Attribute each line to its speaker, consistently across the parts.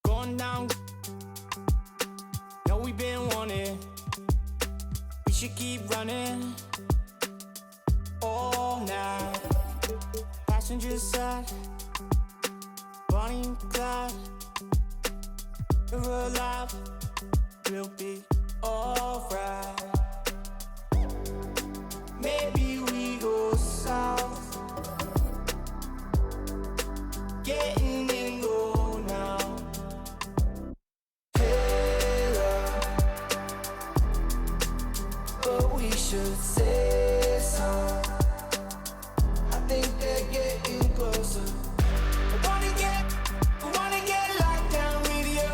Speaker 1: Going down. No, we've been wanting. We should keep running all night. Passenger side, Bonnie and Clyde. If we're alive, we'll be alright. Maybe we go south, getting in go now. Hey, but we should say so. I think they're getting closer. I wanna get locked down with you.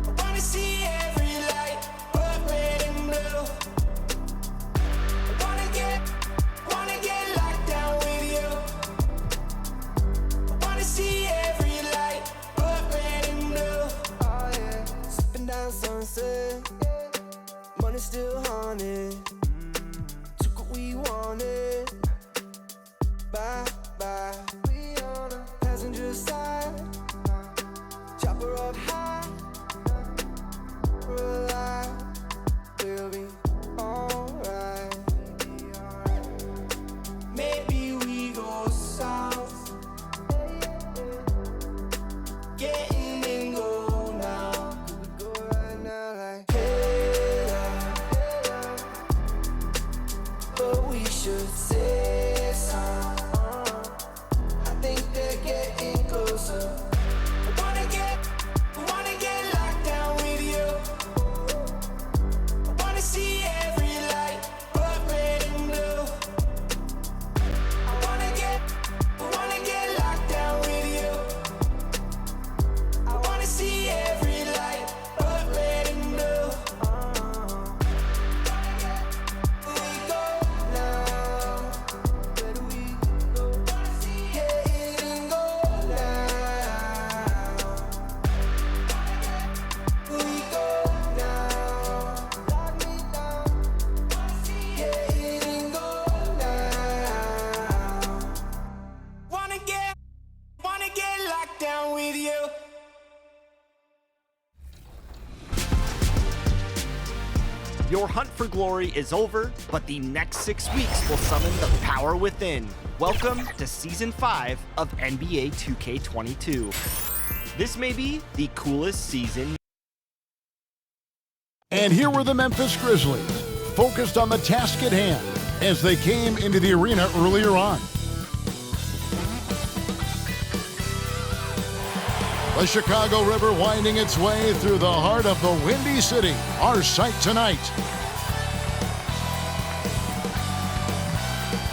Speaker 1: I wanna see every light, but red and blue. I wanna get locked down with you. I wanna see every light, but red and blue. Oh yeah, sipping down sunset, money still haunted. Took what we wanted. Bye bye. We on a passenger side, chopper up high. We're alive, we'll be alright. Maybe we go south, getting in go now. We go right now like hey love, but we should say so. I think they're getting closer. I wanna get locked down with you. I wanna see every light, but red and blue. I wanna get locked down with you. I wanna see every light, but red and blue. Where we go now? Where do we go? Get in go now. Where we go now? Lock me down. Get in go now. Wanna get locked down with you.
Speaker 2: Your hunt for glory is over, but the next 6 weeks will summon the power within. Welcome to Season 5 of NBA 2K22. This may be the coolest season.
Speaker 3: And here were the Memphis Grizzlies, focused on the task at hand as they came into the arena earlier on. The Chicago River winding its way through the heart of the Windy City, our sight tonight.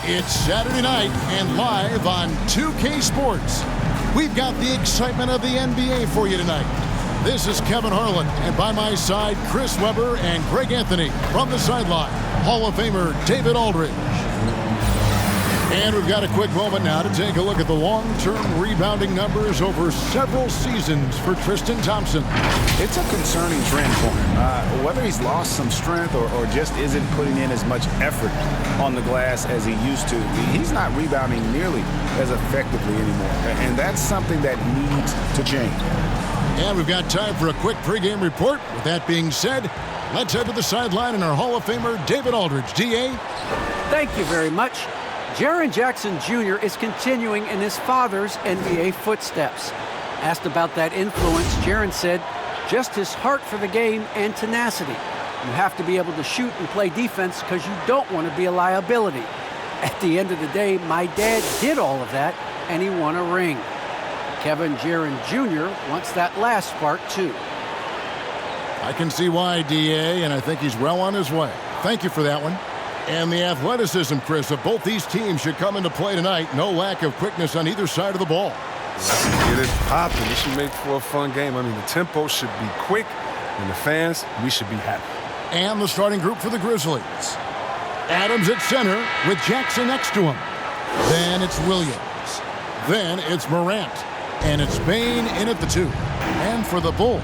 Speaker 3: It's Saturday night and live on 2K Sports. We've got the excitement of the NBA for you tonight. This is Kevin Harlan, and by my side, Chris Webber and Greg Anthony. From the sideline, Hall of Famer David Aldridge. And we've got a quick moment now to take a look at the long-term rebounding numbers over several seasons for Tristan Thompson.
Speaker 4: It's a concerning trend for him. Whether he's lost some strength or just isn't putting in as much effort on the glass as he used to, he's not rebounding nearly as effectively anymore. And that's something that needs to change.
Speaker 3: And we've got time for a quick pregame report. With that being said, let's head to the sideline and our Hall of Famer, David Aldridge. D.A.?
Speaker 5: Thank you very much. Jaren Jackson Jr. is continuing in his father's NBA footsteps. Asked about that influence, Jaren said, just his heart for the game and tenacity. You have to be able to shoot and play defense because you don't want to be a liability. At the end of the day, my dad did all of that, and he won a ring. Kevin Jaren Jr. wants that last part, too.
Speaker 3: I can see why, D.A., and I think he's well on his way. Thank you for that one. And the athleticism, Chris, of both these teams should come into play tonight. No lack of quickness on either side of the ball.
Speaker 6: Get it popping. This should make for a fun game. I mean, the tempo should be quick, and the fans, we should be happy.
Speaker 3: And the starting group for the Grizzlies. Adams at center with Jackson next to him. Then it's Williams. Then it's Morant. And it's Bane in at the 2. And for the Bulls,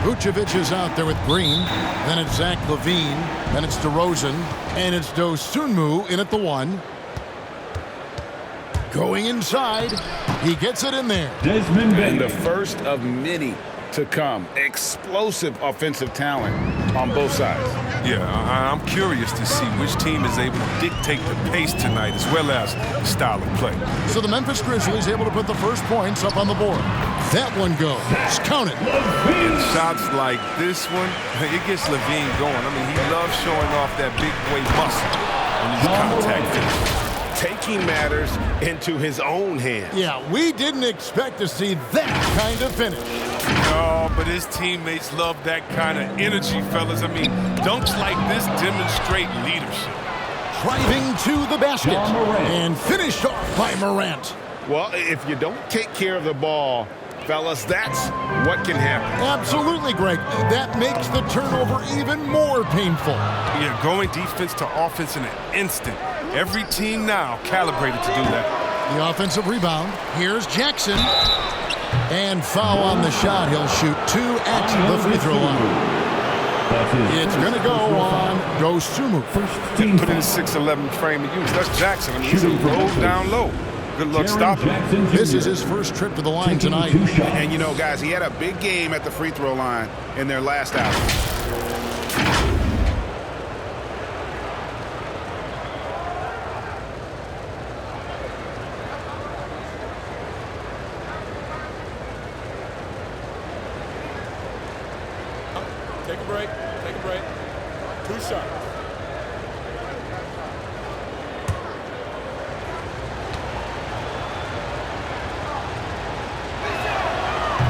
Speaker 3: Vucevic is out there with Green. Then it's Zach LaVine. Then it's DeRozan. And it's Dosunmu in at the 1. Going inside. He gets it in there.
Speaker 4: And the first of many to come. Explosive offensive talent on both sides.
Speaker 6: Yeah, I'm curious to see which team is able to dictate the pace tonight as well as the style of play.
Speaker 3: So the Memphis Grizzlies able to put the first points up on the board. That one goes. Count it.
Speaker 6: And shots like this one, it gets LaVine going. I mean, he loves showing off that big boy muscle on these contact finishes.
Speaker 7: Taking matters into his own hands.
Speaker 3: Yeah, we didn't expect to see that kind of finish.
Speaker 6: No, but his teammates love that kind of energy, fellas. I mean, dunks like this demonstrate leadership.
Speaker 3: Driving to the basket and finished off by Morant.
Speaker 7: Well, if you don't take care of the ball, fellas, that's what can happen.
Speaker 3: Absolutely, Greg. That makes the turnover even more painful.
Speaker 6: Yeah, going defense to offense in an instant. Every team now calibrated to do that.
Speaker 3: The offensive rebound. Here's Jackson. And foul on the shot. He'll shoot 2 at the free throw line. It's going to go on Dosunmu.
Speaker 6: Put in a 6'11" frame to use. That's Jackson. I mean, he's a roll down low. Good luck stopping him.
Speaker 3: This is his first trip to the line tonight.
Speaker 7: And you know, guys, he had a big game at the free throw line in their last outing.
Speaker 8: Take a break. Take a break. 2 shots.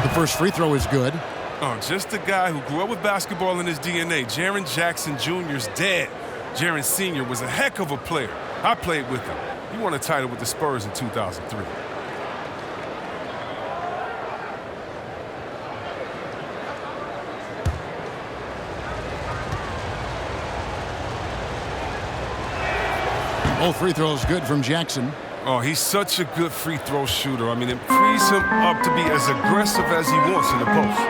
Speaker 3: The first free throw is good.
Speaker 6: Oh, just a guy who grew up with basketball in his DNA. Jaren Jackson Jr.'s dad. Jaren Sr. was a heck of a player. I played with him. He won a title with the Spurs in 2003.
Speaker 3: Both free throws good from Jackson.
Speaker 6: Oh, he's such a good free throw shooter. I mean, it frees him up to be as aggressive as he wants in the post.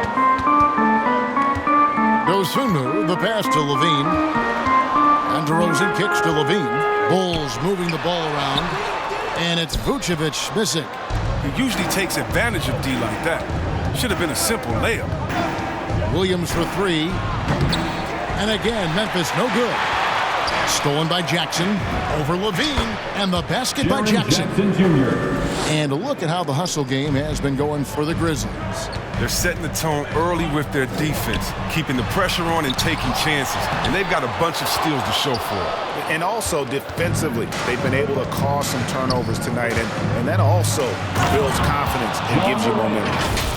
Speaker 3: Dosunmu, the pass to LaVine. And DeRozan kicks to LaVine. Bulls moving the ball around. And it's Vucevic missing.
Speaker 6: He usually takes advantage of D like that. Should have been a simple layup.
Speaker 3: Williams for 3. And again, Memphis no good. Stolen by Jackson, over LaVine, and the basket by Jackson. And look at how the hustle game has been going for the Grizzlies.
Speaker 6: They're setting the tone early with their defense, keeping the pressure on and taking chances. And they've got a bunch of steals to show for it.
Speaker 7: And also defensively, they've been able to cause some turnovers tonight, and that also builds confidence and gives you momentum.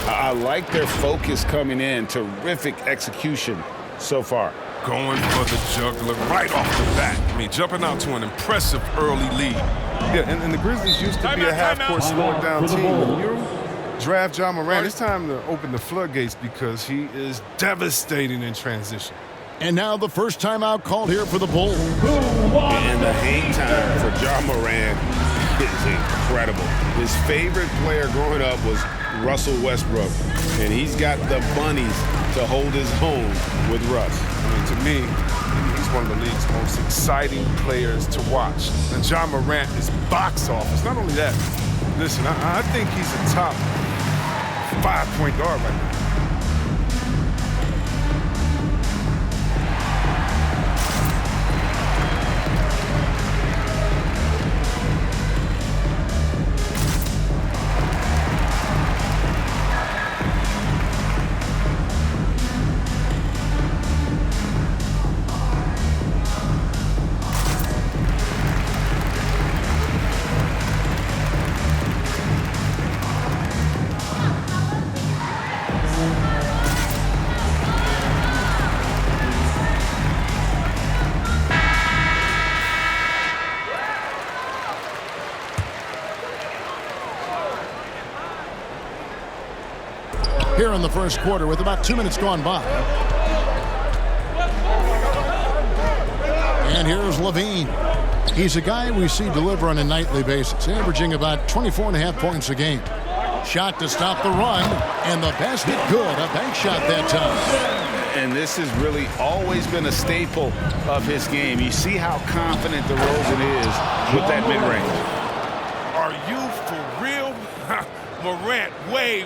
Speaker 7: I like their focus coming in. Terrific execution so far.
Speaker 6: Going for the juggler right off the bat. I mean, jumping out to an impressive early lead. Yeah, and the Grizzlies used to be a half-court slowed-down team. When you draft Ja Morant, it's time to open the floodgates because he is devastating in transition.
Speaker 3: And now the first timeout called here for the Bulls.
Speaker 7: And the hang time for Ja Morant is incredible. His favorite player growing up was Russell Westbrook, and he's got the bunnies to hold his own with Russ.
Speaker 6: I mean, to me, he's one of the league's most exciting players to watch. And Ja Morant is box office. Not only that, listen, I think he's a top 5-point guard right now.
Speaker 3: Here in the first quarter with about 2 minutes gone by. And here's LaVine. He's a guy we see deliver on a nightly basis, averaging about 24.5 points a game. Shot to stop the run, and the basket good. A bank shot that time.
Speaker 7: And this has really always been a staple of his game. You see how confident DeRozan is with that mid-range.
Speaker 6: Are you you for real? Morant way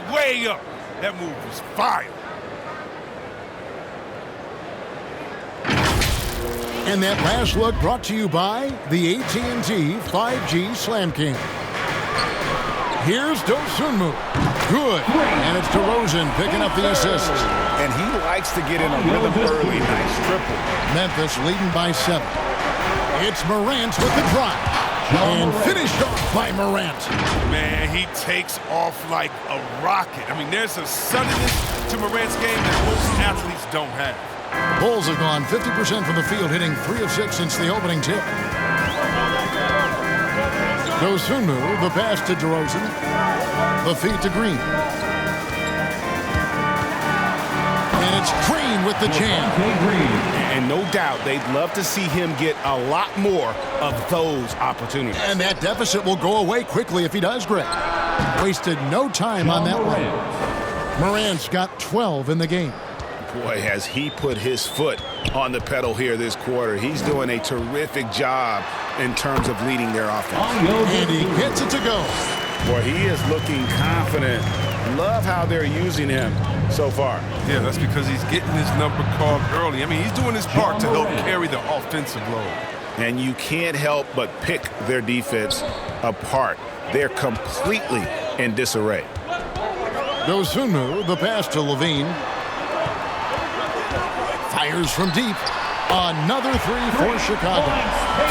Speaker 6: up. That move was fire.
Speaker 3: And that last look brought to you by the AT&T 5G Slam King. Here's Dosunmu. Good. And it's DeRozan picking up the assist.
Speaker 4: And he likes to get in a rhythm early. Nice triple.
Speaker 3: Memphis leading by 7. It's Morant with the drive. And finished off by Morant.
Speaker 6: Man, he takes off like a rocket. I mean, there's a suddenness to Morant's game that most athletes don't have.
Speaker 3: The Bulls have gone 50% from the field, hitting 3 of 6 since the opening tip. Dosunmu, the pass to DeRozan. The feed to Green. And it's Green with the jam.
Speaker 7: And no doubt they'd love to see him get a lot more of those opportunities.
Speaker 3: And that deficit will go away quickly if he does, Greg. Wasted no time on that one. Morant's got 12 in the game.
Speaker 7: Boy, has he put his foot on the pedal here this quarter. He's doing a terrific job in terms of leading their offense.
Speaker 3: And he gets it to go.
Speaker 7: Boy, he is looking confident. Love how they're using him so far.
Speaker 6: Yeah, that's because he's getting his number called early. I mean, he's doing his part to help carry the offensive load.
Speaker 7: And you can't help but pick their defense apart. They're completely in disarray.
Speaker 3: Dosunmu, the pass to LaVine. Fires from deep. Another 3 for Chicago.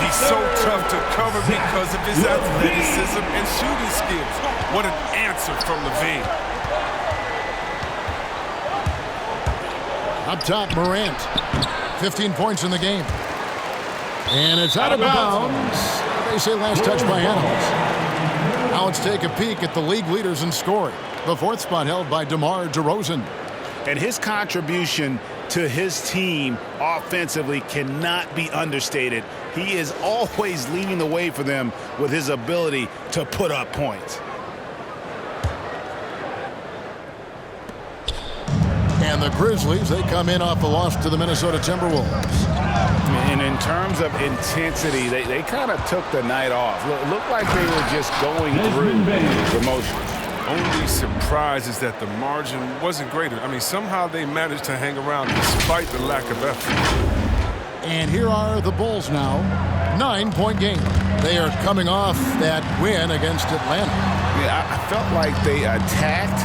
Speaker 6: He's so tough to cover because of his athleticism and shooting skills. What an answer from LaVine.
Speaker 3: Up top, Morant. 15 points in the game. And it's out of bounds. They say last touch by Adams. Now let's take a peek at the league leaders in scoring. The 4th spot held by DeMar DeRozan.
Speaker 7: And his contribution to his team offensively cannot be understated. He is always leading the way for them with his ability to put up points.
Speaker 3: And the Grizzlies, they come in off the loss to the Minnesota Timberwolves.
Speaker 7: And in terms of intensity, they kind of took the night off. Looked like they were just going through the motions.
Speaker 6: Only surprise is that the margin wasn't greater. I mean, somehow they managed to hang around despite the lack of effort.
Speaker 3: And here are the Bulls now. 9-point game. They are coming off that win against Atlanta.
Speaker 7: Yeah, I felt like they attacked,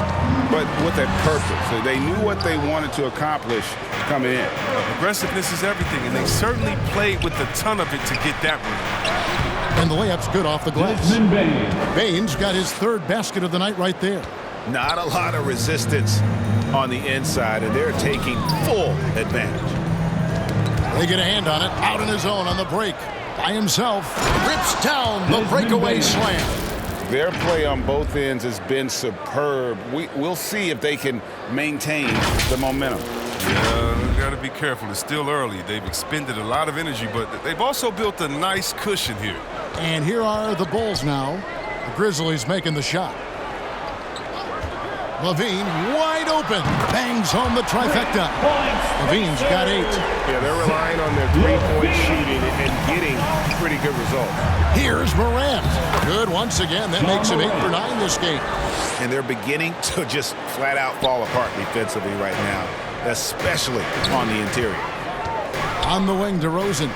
Speaker 7: but with a purpose. They knew what they wanted to accomplish coming in.
Speaker 6: Aggressiveness is everything, and they certainly played with a ton of it to get that win.
Speaker 3: And the layup's good off the glass. Baines got his 3rd basket of the night right there.
Speaker 7: Not a lot of resistance on the inside, and they're taking full advantage.
Speaker 3: They get a hand on it, out in his own on the break. By himself, rips down the breakaway slam.
Speaker 7: Their play on both ends has been superb. We'll see if they can maintain the momentum.
Speaker 6: Yeah, got to be careful. It's still early. They've expended a lot of energy, but they've also built a nice cushion here.
Speaker 3: And here are the Bulls now. The Grizzlies making the shot. LaVine wide open. Bangs home the trifecta. LaVine's got 8.
Speaker 7: Yeah, they're relying on their 3-point shooting and getting pretty good results.
Speaker 3: Here's Morant. Good once again. That makes him 8 for 9 this game.
Speaker 7: And they're beginning to just flat out fall apart defensively right now, especially on the interior.
Speaker 3: On the wing, DeRozan.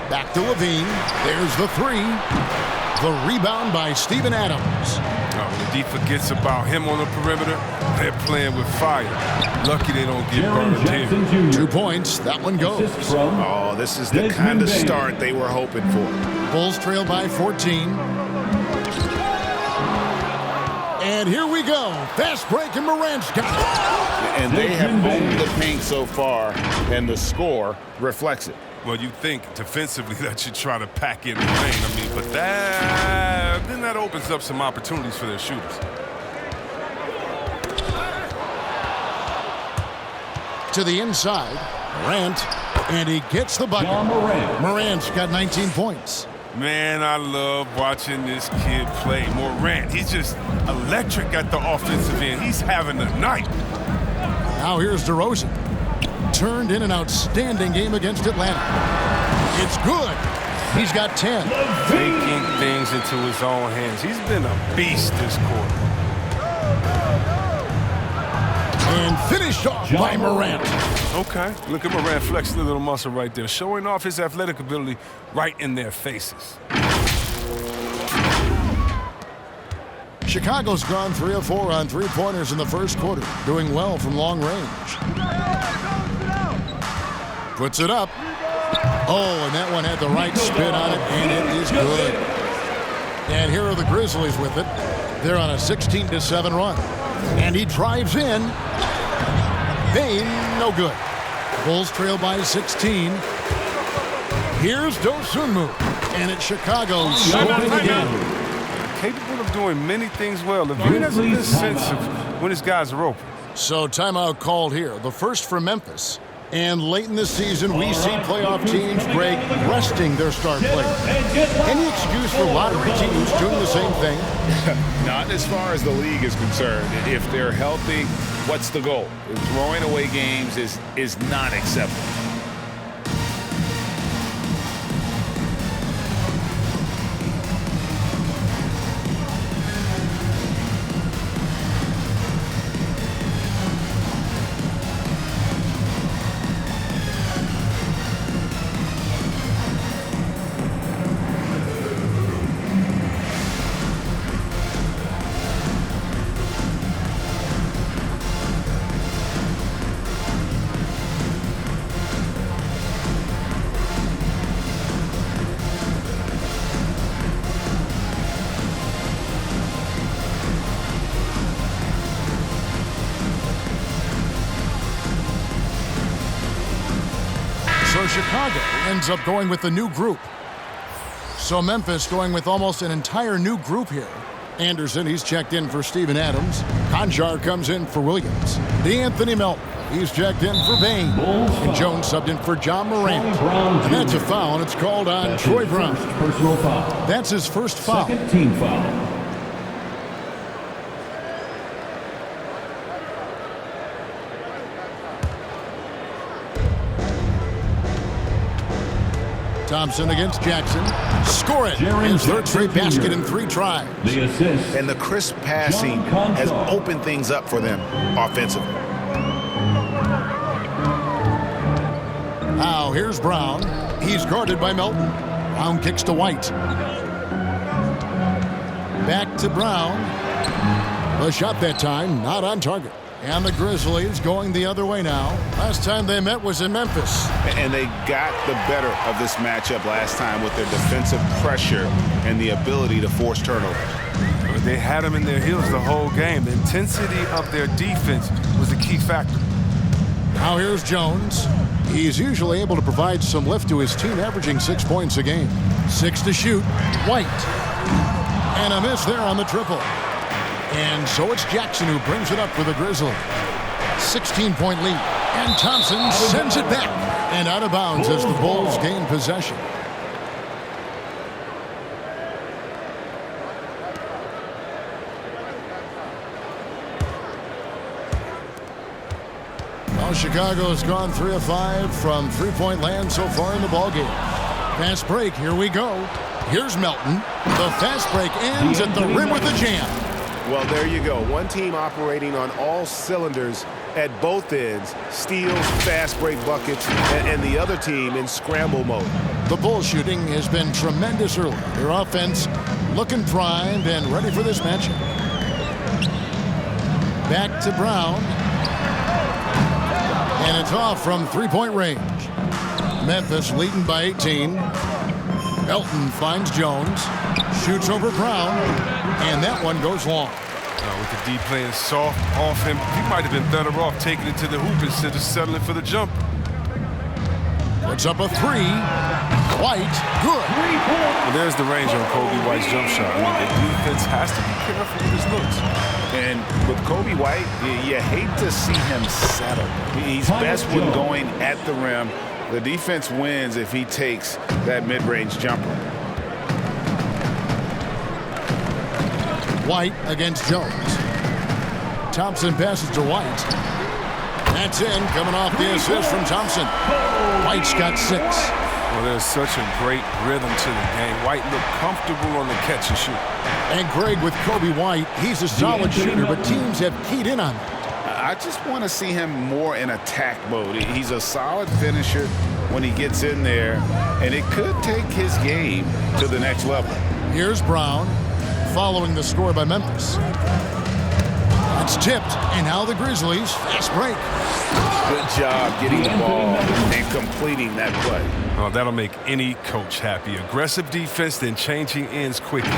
Speaker 3: Back to LaVine. There's the 3. The rebound by Steven Adams.
Speaker 6: When the D forgets about him on the perimeter, they're playing with fire. Lucky they don't get burned here.
Speaker 3: 2 points. That one goes.
Speaker 7: Oh, this is the kind of start they were hoping for.
Speaker 3: Bulls trail by 14. And here we go. Fast break, and Morant's got it.
Speaker 7: And they have owned the paint so far, and the score reflects it.
Speaker 6: Well, you think defensively that you try to pack in the lane. I mean, but then that opens up some opportunities for their shooters.
Speaker 3: To the inside, Morant, and he gets the bucket. Morant's got 19 points.
Speaker 6: Man, I love watching this kid play. Morant, he's just electric at the offensive end. He's having a night.
Speaker 3: Now here's DeRozan. Turned in an outstanding game against Atlanta. It's good. He's got 10.
Speaker 6: Taking things into his own hands. He's been a beast this quarter.
Speaker 3: And finished off by Morant.
Speaker 6: Okay, look at Morant flexing the little muscle right there, showing off his athletic ability right in their faces.
Speaker 3: Chicago's gone 3 of 4 on three-pointers in the first quarter, doing well from long range. Puts it up. Oh, and that one had the right spin on it, and it is good. And here are the Grizzlies with it. They're on a 16-7 run. And he drives in. Bain, no good. Bulls trail by 16. Here's Dosunmu. And it's Chicago scoring again.
Speaker 6: Capable of doing many things well. LaVine has a good sense of when his guys are open.
Speaker 3: So timeout called here. The first for Memphis. And late in the season, we see playoff teams, Greg, resting their star players. Any excuse for lottery teams doing the same thing?
Speaker 7: Not as far as the league is concerned. If they're healthy, what's the goal? Throwing away games is not acceptable.
Speaker 3: So Chicago ends up going with a new group. So Memphis going with almost an entire new group here. Anderson, he's checked in for Steven Adams. Conjar comes in for Williams. D'Anthony Melton, he's checked in for Bain. And Jones subbed in for John Morant. And that's a foul, and it's called on Troy Brown.
Speaker 9: Personal foul.
Speaker 3: That's his first foul.
Speaker 9: Second team foul.
Speaker 3: Thompson against Jackson. Score it. His third straight basket in 3 tries.
Speaker 9: The assist.
Speaker 4: And the crisp passing has opened things up for them offensively.
Speaker 3: Now here's Brown. He's guarded by Melton. Brown kicks to White. Back to Brown. The shot that time, not on target. And the Grizzlies going the other way now. Last time they met was in Memphis.
Speaker 7: And they got the better of this matchup last time with their defensive pressure and the ability to force turnovers.
Speaker 6: They had them in their heels the whole game. The intensity of their defense was a key factor.
Speaker 3: Now here's Jones. He's usually able to provide some lift to his team, averaging 6 points a game. 6 to shoot. White. And a miss there on the triple. And so it's Jackson who brings it up for the Grizzlies. 16-point lead. And Thompson sends it back. And out of bounds as the Bulls gain possession. Well, Chicago's gone 3 of 5 from three-point land so far in the ballgame. Fast break, here we go. Here's Melton. The fast break ends at the rim with a jam.
Speaker 7: Well, there you go. One team operating on all cylinders at both ends. Steals, fast break buckets, and the other team in scramble mode.
Speaker 3: The Bulls shooting has been tremendous early. Their offense looking primed and ready for this matchup. Back to Brown. And it's off from three-point range. Memphis leading by 18. Melton finds Jones. Shoots over Brown. And that one goes long.
Speaker 6: With the D playing soft off him, he might have been better off taking it to the hoop instead of settling for the jump.
Speaker 3: Puts up a 3. White, good.
Speaker 6: And there's the range on Kobe White's jump shot. I mean, the defense has to be careful with his looks.
Speaker 7: And with Kobe White, you hate to see him settle. He's best when going at the rim. The defense wins if he takes that mid-range jumper.
Speaker 3: White against Jones. Thompson passes to White. That's in, coming off the assist from Thompson. White's got 6.
Speaker 6: Well, there's such a great rhythm to the game. White looked comfortable on the catch and shoot.
Speaker 3: And Greg, with Kobe White, he's a solid shooter, but teams have keyed in on him.
Speaker 4: I just want to see him more in attack mode. He's a solid finisher when he gets in there, and it could take his game to the next level.
Speaker 3: Here's Brown, following the score by Memphis. It's tipped, and now the Grizzlies, fast break.
Speaker 4: Good job getting the ball and completing that play.
Speaker 6: Oh, that'll make any coach happy. Aggressive defense, then changing ends quickly.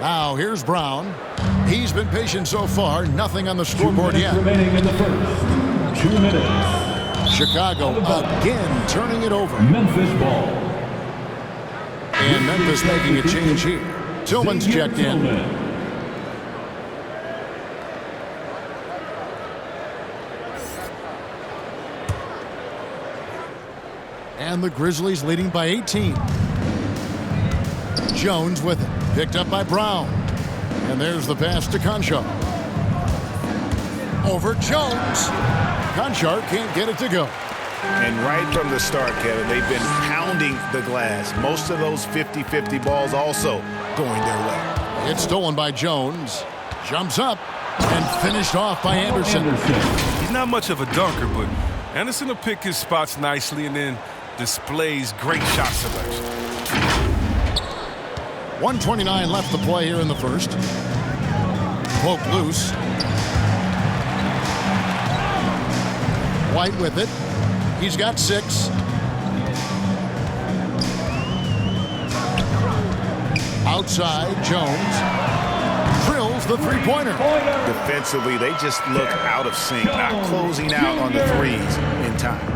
Speaker 3: Now here's Brown. He's been patient so far. Nothing on the scoreboard yet.
Speaker 9: Remaining in the first. 2 minutes.
Speaker 3: Chicago again turning it over.
Speaker 9: Memphis ball.
Speaker 3: And Memphis making a change here. Tillman's checked in. And the Grizzlies leading by 18. Jones with it. Picked up by Brown. And there's the pass to Conchar. Over Jones. Conchar can't get it to go.
Speaker 4: And right from the start, Kevin, they've been pounding the glass. Most of those 50-50 balls also going their way.
Speaker 3: It's stolen by Jones. Jumps up and finished off by Anderson.
Speaker 6: He's not much of a dunker, but Anderson will pick his spots nicely and then displays great shot selection.
Speaker 3: 1:29 left to play here in the first. Poke loose. White with it. He's got 6. Outside, Jones drills the three-pointer.
Speaker 4: Defensively, they just look out of sync, not closing out on the threes in time.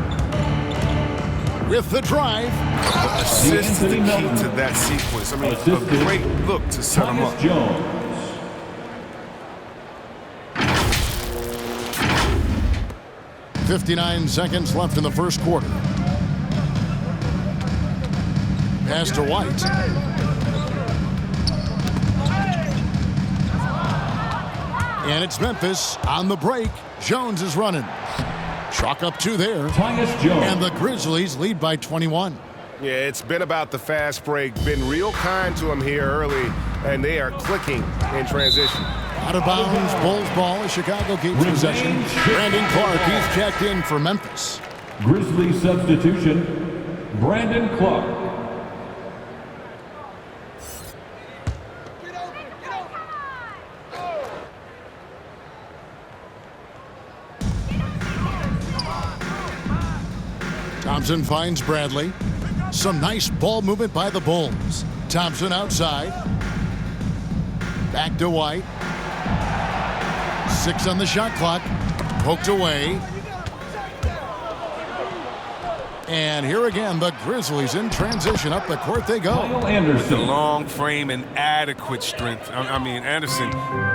Speaker 3: With the drive.
Speaker 6: The assist is the key to that sequence. I mean, a great look to set him up.
Speaker 9: Jones.
Speaker 3: 59 seconds left in the first quarter. Pass to White. And it's Memphis on the break. Jones is running. Chalk up 2 there. And the Grizzlies lead by 21.
Speaker 7: Yeah, it's been about the fast break. Been real kind to him here early, and they are clicking in transition.
Speaker 3: Out of bounds, Bulls ball as Chicago keeps possession. Brandon Clark, he's checked in for Memphis.
Speaker 9: Grizzly substitution, Brandon Clark.
Speaker 3: Thompson finds Bradley. Some nice ball movement by the Bulls. Thompson outside. Back to White. 6 on the shot clock. Poked away. And here again, the Grizzlies in transition. Up the court they go.
Speaker 6: With the long frame and adequate strength. I mean, Anderson,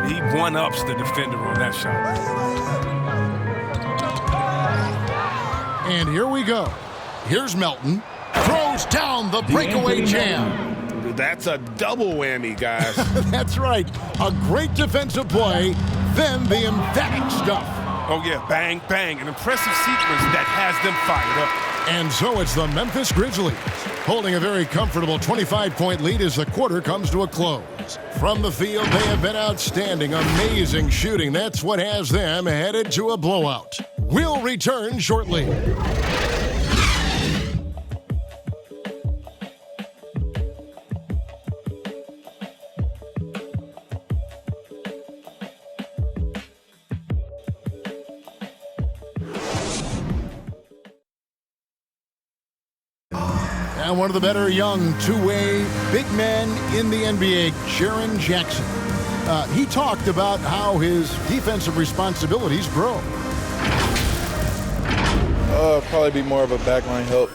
Speaker 6: he one-ups the defender on that shot.
Speaker 3: And here we go. Here's Melton. Throws down the breakaway jam.
Speaker 7: That's a double whammy, guys.
Speaker 3: That's right. A great defensive play, then the emphatic stuff.
Speaker 6: Oh, yeah, bang, bang. An impressive sequence that has them fired up.
Speaker 3: And so it's the Memphis Grizzlies holding a very comfortable 25-point lead as the quarter comes to a close. From the field, they have been outstanding. Amazing shooting. That's what has them headed to a blowout. We'll return shortly. And one of the better young two-way big men in the NBA, Jaren Jackson. He talked about how his defensive responsibilities grow.
Speaker 10: Probably be more of a backline help,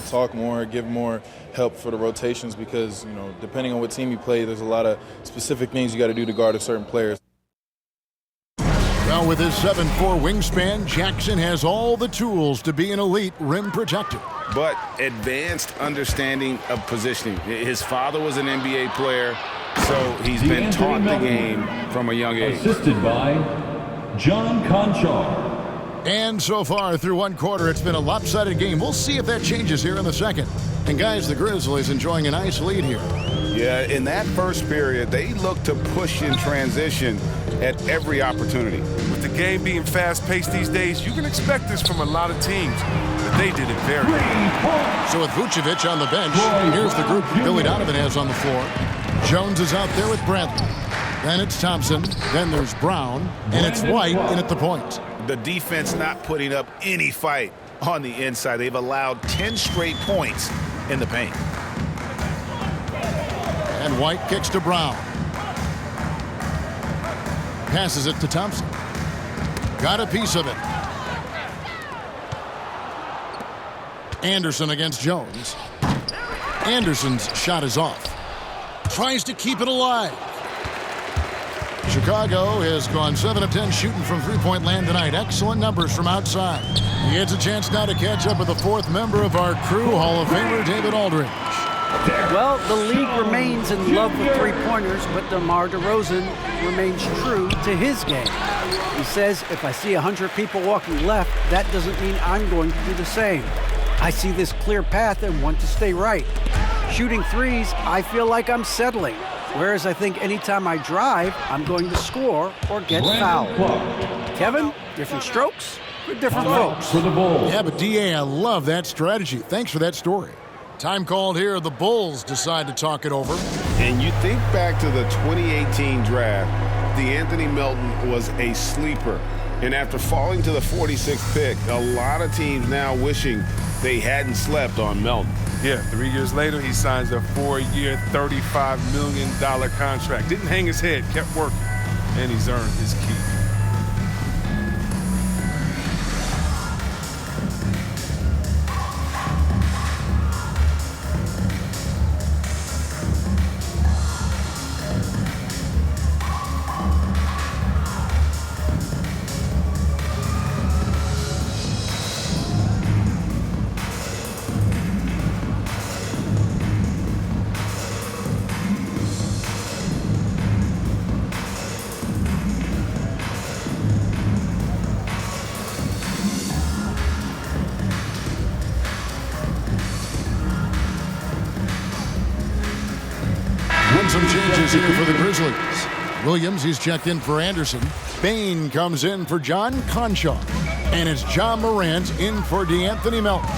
Speaker 10: talk more, give more help for the rotations because, you know, depending on what team you play, there's a lot of specific things you got to do to guard a certain player.
Speaker 3: Well, with his 7'4" wingspan, Jackson has all the tools to be an elite rim protector.
Speaker 7: But advanced understanding of positioning. His father was an NBA player, so he's been taught the game from a young age.
Speaker 9: Assisted by John Conchar.
Speaker 3: And so far through one quarter, it's been a lopsided game. We'll see if that changes here in the second. And guys, the Grizzlies enjoying a nice lead here.
Speaker 7: Yeah, in that first period, they look to push in transition at every opportunity.
Speaker 6: With the game being fast-paced these days, you can expect this from a lot of teams, but they did it very well.
Speaker 3: So with Vucevic on the bench, here's the group Billy Donovan has on the floor. Jones is out there with Bradley. Then it's Thompson. Then there's Brown. And it's White in at the point.
Speaker 7: The defense not putting up any fight on the inside. They've allowed 10 straight points in the paint.
Speaker 3: And White kicks to Brown. Passes it to Thompson. Got a piece of it. Anderson against Jones. Anderson's shot is off. Tries to keep it alive. Chicago has gone 7 of 10 shooting from three-point land tonight. Excellent numbers from outside. He gets a chance now to catch up with the fourth member of our crew, Hall of Famer David Aldridge.
Speaker 5: Well, the league remains in love with three-pointers, but DeMar DeRozan remains true to his game. He says, if I see 100 people walking left, that doesn't mean I'm going to do the same. I see this clear path and want to stay right. Shooting threes, I feel like I'm settling. Whereas I think anytime I drive, I'm going to score or get fouled. Kevin, different strokes for different folks.
Speaker 3: Yeah, but DA, I love that strategy. Thanks for that story. Time called here. The Bulls decide to talk it over.
Speaker 7: And you think back to the 2018 draft, DeAnthony Melton was a sleeper. And after falling to the 46th pick, a lot of teams now wishing they hadn't slept on Melton.
Speaker 6: Yeah, 3 years later, he signs a 4-year, $35 million contract. Didn't hang his head, kept working, and he's earned his keep.
Speaker 3: Some changes here for the Grizzlies. Williams, he's checked in for Anderson. Bain comes in for John Conshaw. And it's John Morant in for DeAnthony Melton.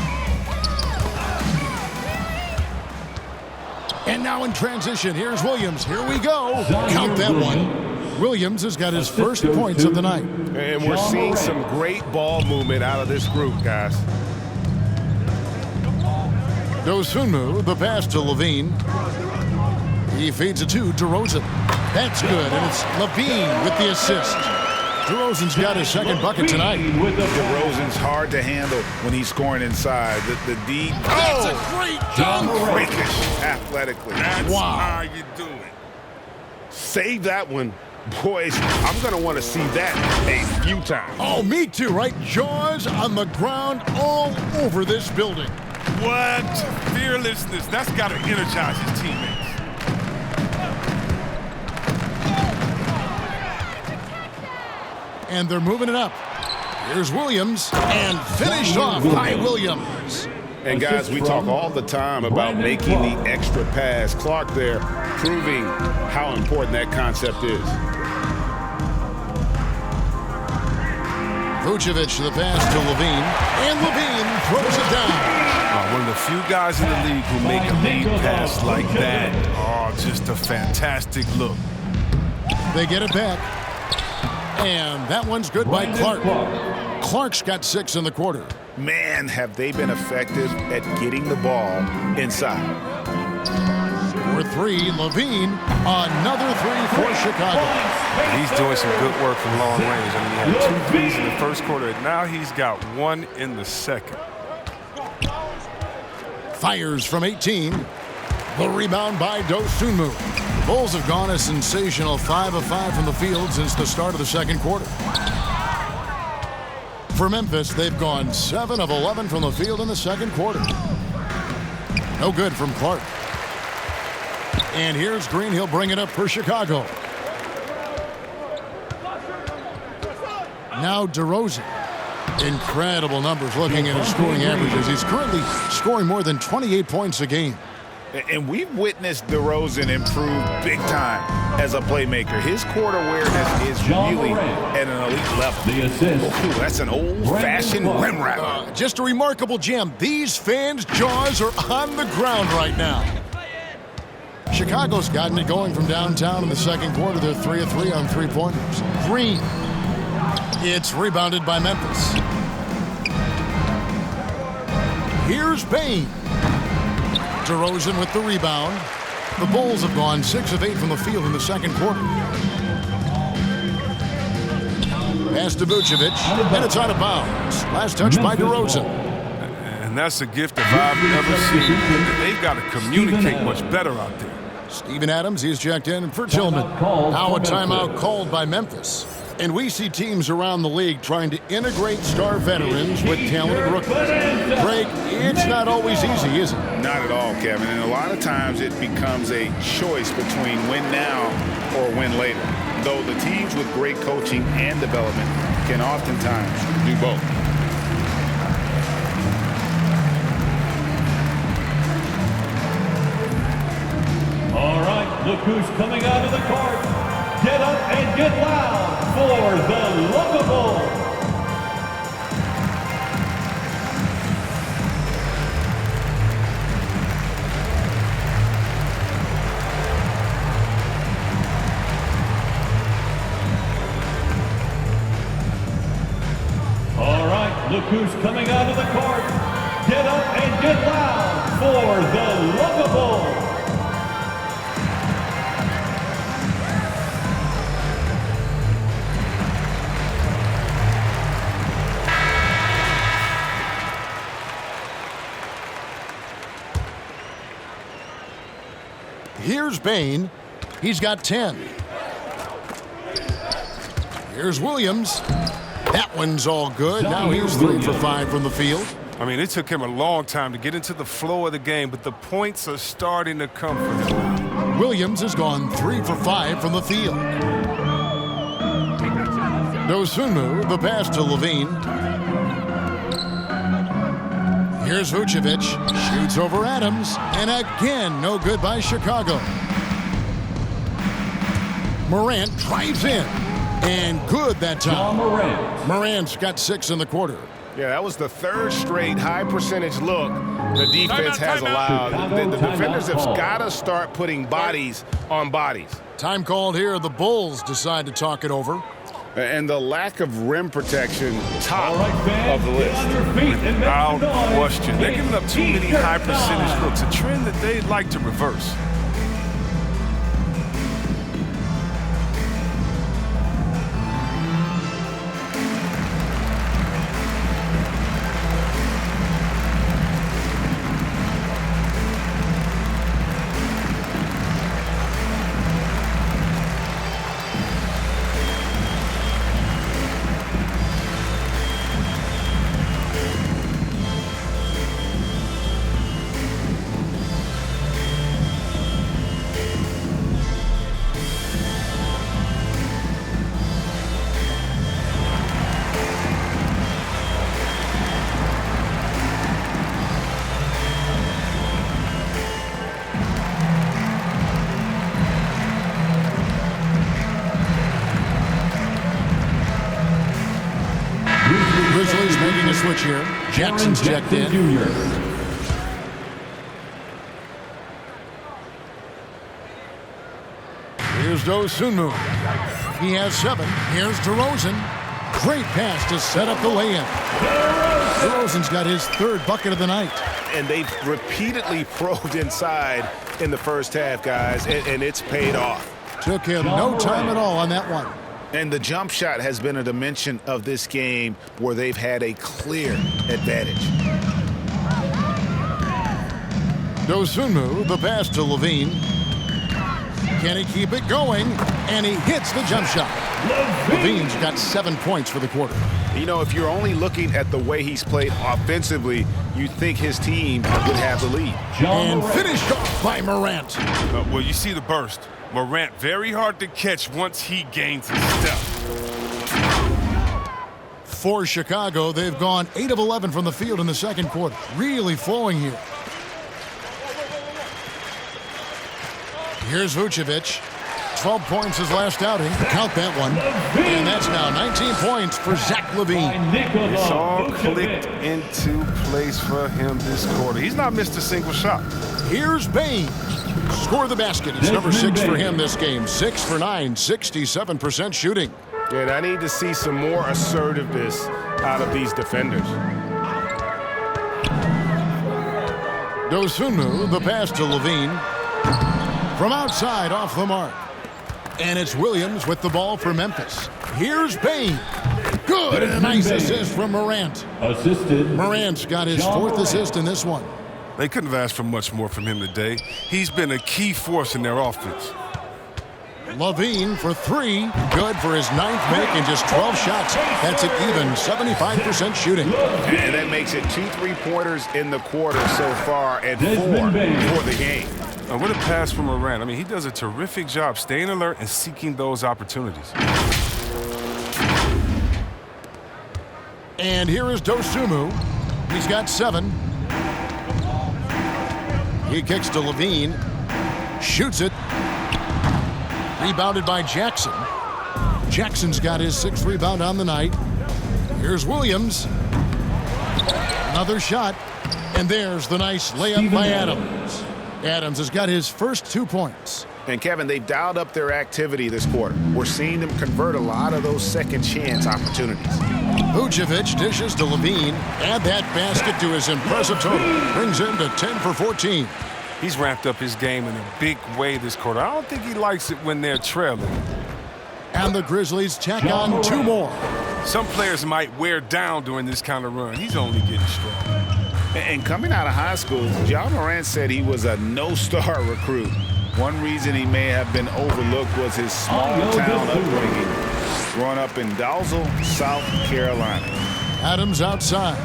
Speaker 3: And now in transition, here's Williams. Here we go. Count that one. Williams has got his first points of the night.
Speaker 7: And we're seeing some great ball movement out of this group, guys.
Speaker 3: Dosunmu, the pass to LaVine. He feeds it to DeRozan. That's good, and it's LaVine with the assist. DeRozan's got his second bucket tonight.
Speaker 7: DeRozan's hard to handle when he's scoring inside. The D.
Speaker 3: That's a great dunk.
Speaker 7: Freakish athletically.
Speaker 6: That's how you do it.
Speaker 7: Save that one. Boys, I'm going to want to see that a few times.
Speaker 3: Oh, me too, right? Jaws on the ground all over this building.
Speaker 6: What? Fearlessness. That's got to energize his teammates.
Speaker 3: And they're moving it up. Here's Williams, and finished off by Williams.
Speaker 7: And guys, we talk all the time about making the extra pass. Clark there proving how important that concept is.
Speaker 3: Vucevic, the pass to LaVine, and LaVine throws it down.
Speaker 6: One of the few guys in the league who make a lead pass like that. Oh, just a fantastic look.
Speaker 3: They get it back. And that one's good by Clark. Clark's got 6 in the quarter.
Speaker 7: Man, have they been effective at getting the ball inside.
Speaker 3: For 3, LaVine, another 3 for Chicago.
Speaker 6: He's doing some good work from long range. I mean, he had 2 threes in the first quarter, and now he's got 1 in the second.
Speaker 3: Fires from 18. The rebound by Dosunmu. Bulls have gone a sensational 5 of 5 from the field since the start of the second quarter. For Memphis, they've gone 7 of 11 from the field in the second quarter. No good from Clark. And here's Green. He'll bring it up for Chicago. Now DeRozan. Incredible numbers looking at his scoring averages. He's currently scoring more than 28 points a game.
Speaker 4: And we've witnessed DeRozan improve big time as a playmaker. His court awareness is really at an elite level. Ooh, that's an old-fashioned rim wrap.
Speaker 3: Just a remarkable jam. These fans' jaws are on the ground right now. Chicago's gotten it going from downtown in the second quarter. They're 3 of 3 on three-pointers. Green. It's rebounded by Memphis. Here's Bain. DeRozan with the rebound. The Bulls have gone 6 of 8 from the field in the second quarter. Pass to Vucevic, and it's out of bounds. Last touch by DeRozan.
Speaker 6: And that's a gift if I've ever seen. They've got to communicate much better out there.
Speaker 3: Steven Adams, he's checked in for Tillman. Now a timeout called by Memphis. And we see teams around the league trying to integrate star veterans with talented rookies. Greg, it's not always easy, is it?
Speaker 4: Not at all, Kevin. And a lot of times it becomes a choice between win now or win later. Though the teams with great coaching and development can oftentimes do both.
Speaker 9: All right, look who's coming out of the court. Get up and get loud for the Lookable. All right, look who's coming out of the court. Get up and get loud for the Lookable.
Speaker 3: Here's Bain. He's got 10. Here's Williams. That one's all good. Now he's 3 for 5 from the field.
Speaker 6: I mean, it took him a long time to get into the flow of the game, but the points are starting to come for him.
Speaker 3: Williams has gone 3 for 5 from the field. Dosunmu, the pass to LaVine. Here's Vucevic, shoots over Adams, and again, no good by Chicago. Morant drives in, and good that time. Morant's got 6 in the quarter.
Speaker 7: Yeah, that was the third straight high-percentage look the defense has allowed. The defenders have got to start putting bodies on bodies.
Speaker 3: Time called here. The Bulls decide to talk it over.
Speaker 7: And the lack of rim protection, top of the list.
Speaker 6: Without question. They're giving up too many high-percentage looks, a trend that they'd like to reverse.
Speaker 3: Grizzlies making a switch here. Jackson's checked in. Here's Dosunmu. He has 7. Here's DeRozan. Great pass to set up the layup. DeRozan's got his 3rd bucket of the night.
Speaker 7: And they've repeatedly probed inside in the first half, guys, and it's paid off.
Speaker 3: Took him no time at all on that one.
Speaker 4: And the jump shot has been a dimension of this game where they've had a clear advantage.
Speaker 3: Dosunmu, the pass to LaVine. Can he keep it going? And he hits the jump shot. LaVine's got 7 points for the quarter.
Speaker 7: You know, if you're only looking at the way he's played offensively, you'd think his team would have the lead.
Speaker 3: And finished off by Morant.
Speaker 6: Well, you see the burst. Morant, very hard to catch once he gains his step.
Speaker 3: For Chicago, they've gone 8 of 11 from the field in the second quarter. Really flowing here. Here's Vucevic. 12 points his last outing. Count that one. And that's now 19 points for Zach LaVine.
Speaker 6: It's all clicked into place for him this quarter. He's not missed a single shot.
Speaker 3: Here's Bain. Score the basket. It's number 6 for him this game. 6 for 9, 67% shooting.
Speaker 7: And I need to see some more assertiveness out of these defenders.
Speaker 3: Dosunmu, the pass to LaVine. From outside, off the mark. And it's Williams with the ball for Memphis. Here's Bain. Good, and a nice assist from Morant. Morant's got his 4th assist in this one.
Speaker 6: They couldn't have asked for much more from him today. He's been a key force in their offense.
Speaker 3: LaVine for 3. Good for his 9th make and just 12 shots. That's an even 75% shooting.
Speaker 7: And that makes it 2 3-pointers in the quarter so far and 4 for the game.
Speaker 6: What a pass from Morant. I mean, he does a terrific job staying alert and seeking those opportunities.
Speaker 3: And here is Dosunmu. He's got 7. He kicks to LaVine. Shoots it. Rebounded by Jackson. Jackson's got his 6th rebound on the night. Here's Williams. Another shot. And there's the nice layup by Adams. Adams has got his first 2 points.
Speaker 7: And, Kevin, they've dialed up their activity this quarter. We're seeing them convert a lot of those second-chance opportunities.
Speaker 3: Vucevic dishes to LaVine. Add that basket to his impressive total. Brings him to 10 for 14.
Speaker 6: He's ramped up his game in a big way this quarter. I don't think he likes it when they're trailing.
Speaker 3: And the Grizzlies tack on 2 more.
Speaker 6: Some players might wear down during this kind of run. He's only getting strong.
Speaker 7: And coming out of high school, Ja Morant said he was a no-star recruit. One reason he may have been overlooked was his small-town upbringing, growing up in Dalzell, South Carolina.
Speaker 3: Adams outside.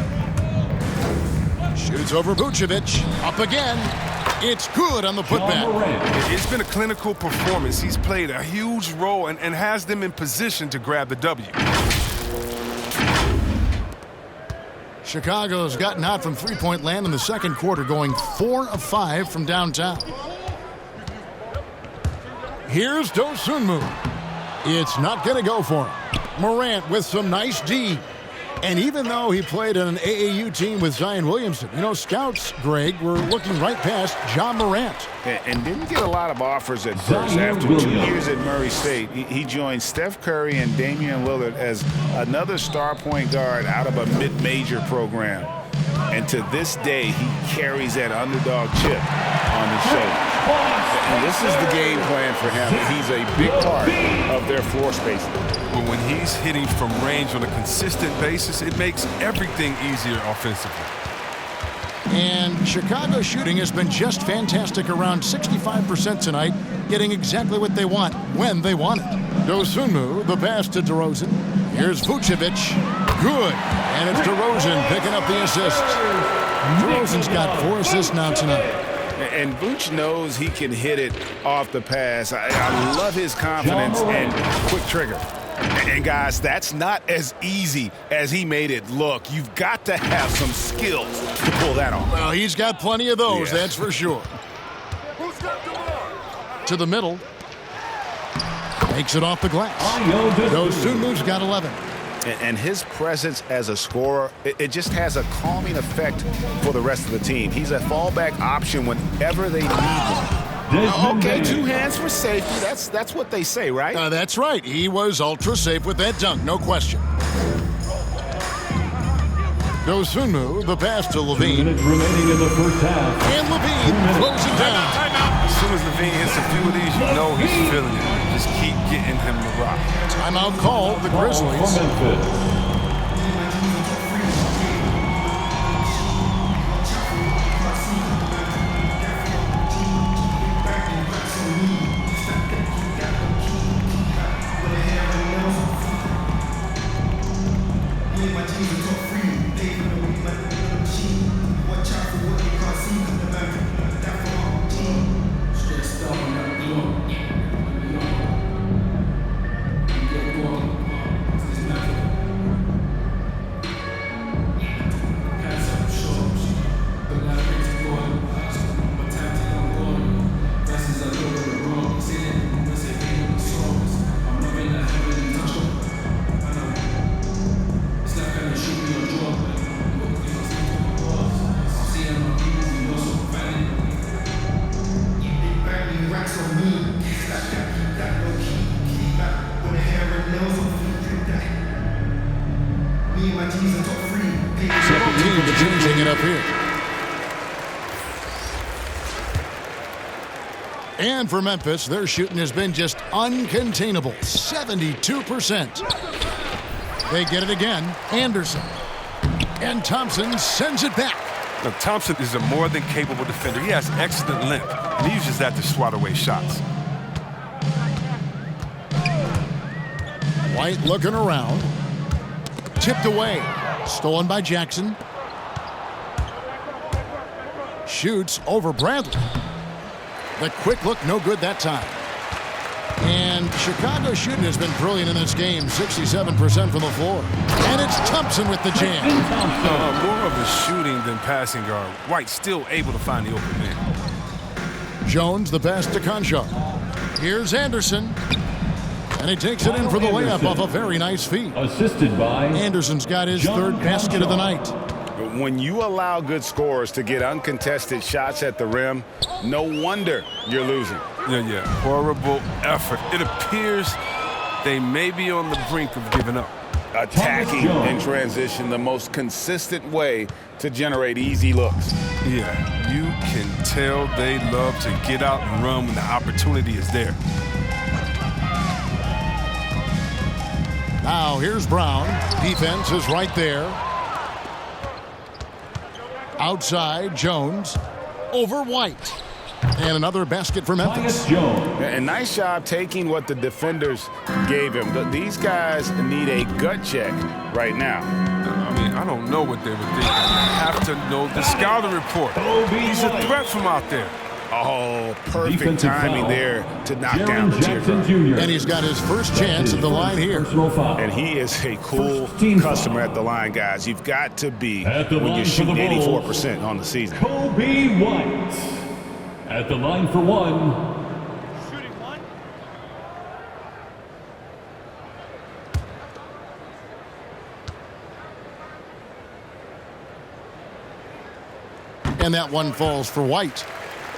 Speaker 3: Shoots over Vucevic. Up again. It's good on the putback.
Speaker 6: It's been a clinical performance. He's played a huge role and has them in position to grab the W.
Speaker 3: Chicago's gotten hot from three-point land in the second quarter, going 4 of 5 from downtown. Here's Dosunmu. It's not going to go for him. Morant with some nice D. And even though he played on an AAU team with Zion Williamson, you know, scouts, Greg, were looking right past Ja Morant.
Speaker 7: And didn't get a lot of offers at first. After 2 years at Murray State, he joined Steph Curry and Damian Lillard as another star point guard out of a mid-major program. And to this day, he carries that underdog chip on his shoulder. And this is the game plan for him. He's a big part of their floor spacing.
Speaker 6: But when he's hitting from range on a consistent basis, it makes everything easier offensively.
Speaker 3: And Chicago's shooting has been just fantastic, around 65% tonight, getting exactly what they want when they want it. Dosunmu, the pass to DeRozan. Here's Vucevic. Good. And it's DeRozan picking up the assists. DeRozan's got 4 assists now tonight.
Speaker 7: And Vooch knows he can hit it off the pass. I love his confidence and quick trigger. And, guys, that's not as easy as he made it look. You've got to have some skills to pull that off.
Speaker 3: Well, he's got plenty of those, that's for sure. To the middle. Takes it off the glass. Dosunmu's got 11.
Speaker 7: And his presence as a scorer, it just has a calming effect for the rest of the team. He's a fallback option whenever they need one. Okay, 2 hands for safety. That's what they say, right?
Speaker 3: That's right. He was ultra safe with that dunk, no question. Dosunmu, the pass to LaVine.
Speaker 9: 2 minutes remaining in the first half.
Speaker 3: And LaVine throws it down.
Speaker 6: As soon as LaVine hits a few of these, you know he's feeling it. Just keep getting him the rock.
Speaker 3: Timeout called, the Grizzlies. Teams changing it up here. And for Memphis, their shooting has been just uncontainable. 72%. They get it again. Anderson. And Thompson sends it back.
Speaker 6: Now, Thompson is a more than capable defender. He has excellent length, and he uses that to swat away shots.
Speaker 3: White looking around. Tipped away. Stolen by Jackson. Shoots over Bradley. The quick look, no good that time. And Chicago's shooting has been brilliant in this game, 67% from the floor. And it's Thompson with the jam.
Speaker 6: More of a shooting than passing guard. White still able to find the open man.
Speaker 3: Jones, the pass to Conchar. Here's Anderson. And he takes it in for the layup off a very nice feed.
Speaker 9: Assisted by
Speaker 3: Anderson's got his third basket of the night.
Speaker 7: When you allow good scorers to get uncontested shots at the rim, no wonder you're losing.
Speaker 6: Yeah. Horrible effort. It appears they may be on the brink of giving up.
Speaker 7: Attacking in transition, the most consistent way to generate easy looks.
Speaker 6: Yeah, you can tell they love to get out and run when the opportunity is there.
Speaker 3: Now here's Brown. Defense is right there. Outside, Jones. Over White. And another basket for Memphis.
Speaker 7: And nice job taking what the defenders gave him. These guys need a gut check right now.
Speaker 6: I mean, I don't know what they were thinking. I have to know the scouting report. He's a threat from out there.
Speaker 7: Oh, perfect timing there to knock down the tip.
Speaker 3: And he's got his first chance at the line here.
Speaker 7: And he is a cool customer at the line, guys. You've got to be when you're shooting 84% on the season.
Speaker 9: Kobe White at the line for one.
Speaker 8: Shooting one.
Speaker 3: And that one falls for White.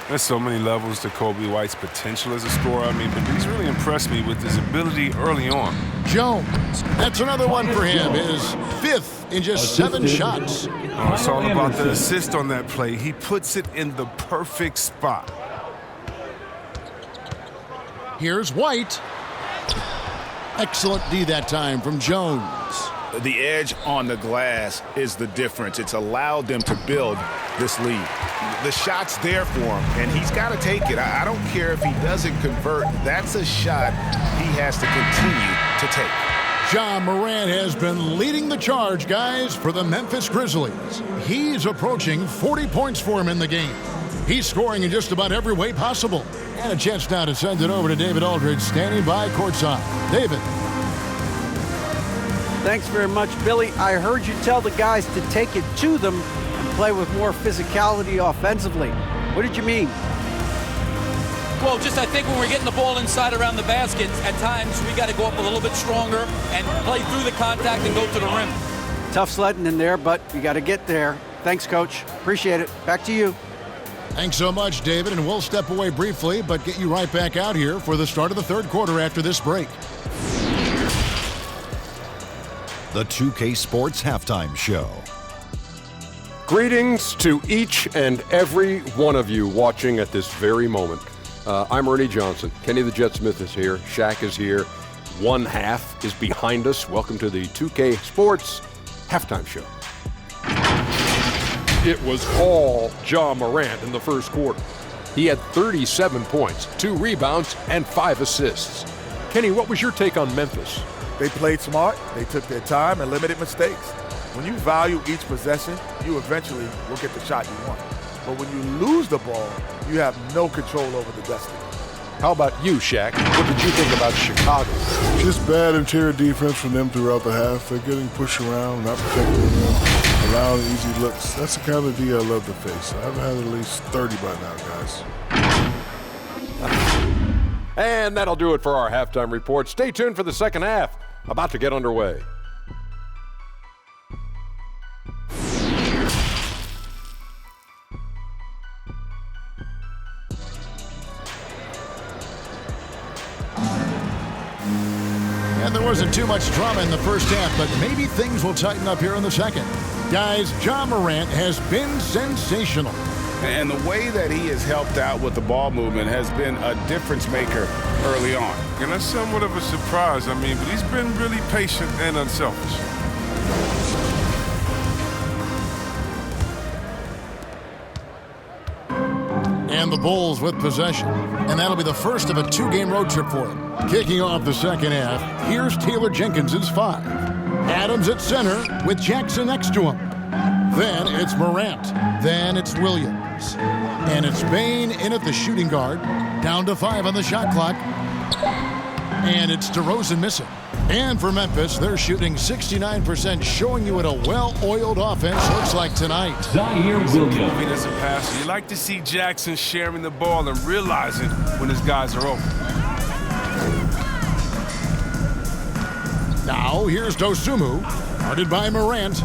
Speaker 6: There's so many levels to Kobe White's potential as a scorer. I mean, but he's really impressed me with his ability early on.
Speaker 3: Jones, that's another one for him. His fifth in just 7 shots.
Speaker 6: Oh, it's all about the assist on that play. He puts it in the perfect spot.
Speaker 3: Here's White. Excellent D that time from Jones.
Speaker 7: The edge on the glass is the difference. It's allowed them to build this lead. The shot's there for him, and he's got to take it. I don't care if he doesn't convert. That's a shot he has to continue to take.
Speaker 3: Ja Morant has been leading the charge, guys, for the Memphis Grizzlies. He's approaching 40 points for him in the game. He's scoring in just about every way possible. And a chance now to send it over to David Aldridge, standing by courtside. David.
Speaker 5: Thanks very much, Billy. I heard you tell the guys to take it to them and play with more physicality offensively. What did you mean?
Speaker 11: Well, just I think when we're getting the ball inside around the basket, at times we got to go up a little bit stronger and play through the contact and go to the rim.
Speaker 5: Tough sledding in there, but you got to get there. Thanks, Coach. Appreciate it. Back to you.
Speaker 3: Thanks so much, David, and we'll step away briefly, but get you right back out here for the start of the third quarter after this break.
Speaker 12: The 2K Sports Halftime Show.
Speaker 13: Greetings to each and every one of you watching at this very moment. I'm Ernie Johnson. Kenny the Jet Smith is here. Shaq is here. One half is behind us. Welcome to the 2K Sports Halftime Show. It was all Ja Morant in the first quarter. He had 37 points, 2 rebounds, and 5 assists. Kenny, what was your take on Memphis?
Speaker 14: They played smart, they took their time and limited mistakes. When you value each possession, you eventually will get the shot you want. But when you lose the ball, you have no control over the destiny.
Speaker 13: How about you, Shaq? What did you think about Chicago?
Speaker 15: Just bad interior defense from them throughout the half. They're getting pushed around, not protecting them, allowing easy looks. That's the kind of D I love to face. I've had at least 30 by now, guys.
Speaker 13: And that'll do it for our halftime report. Stay tuned for the second half, about to get underway.
Speaker 3: And there wasn't too much drama in the first half, but maybe things will tighten up here in the second. Guys, Ja Morant has been sensational.
Speaker 7: And the way that he has helped out with the ball movement has been a difference maker early on.
Speaker 6: And that's somewhat of a surprise, but he's been really patient and unselfish.
Speaker 3: And the Bulls with possession. And that'll be the first of a 2-game road trip for them. Kicking off the second half, here's Taylor Jenkins's 5. Adams at center with Jackson next to him. Then it's Morant. Then it's Williams. And it's Bane in at the shooting guard. Down to 5 on the shot clock. And it's DeRozan missing. And for Memphis, they're shooting 69%, showing you what a well-oiled offense looks like tonight.
Speaker 9: Zaire Williams.
Speaker 6: As a passer, you like to see Jackson sharing the ball and realizing when his guys are open.
Speaker 3: Now here's Dosunmu, guarded by Morant.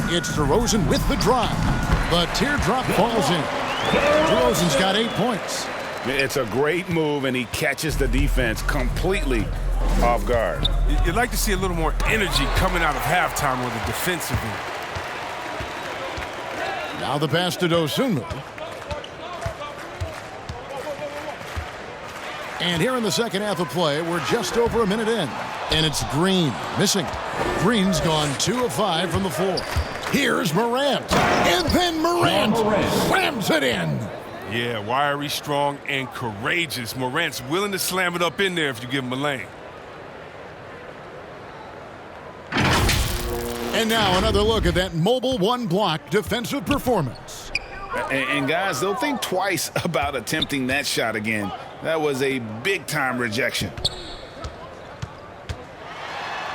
Speaker 3: It's DeRozan with the drive. The teardrop falls in. DeRozan's got 8 points.
Speaker 7: It's a great move, and he catches the defense completely off guard.
Speaker 6: You'd like to see a little more energy coming out of halftime on the defensive end.
Speaker 3: Now the pass to Dosunmu. And here in the second half of play, we're just over a minute in. And it's Green missing. Green's gone 2 of 5 from the floor. Here's Morant. And then Morant slams it in.
Speaker 6: Yeah, wiry, strong, and courageous. Morant's willing to slam it up in there if you give him a lane.
Speaker 3: And now another look at that mobile one-block defensive performance.
Speaker 7: And guys, they'll think twice about attempting that shot again. That was a big-time rejection.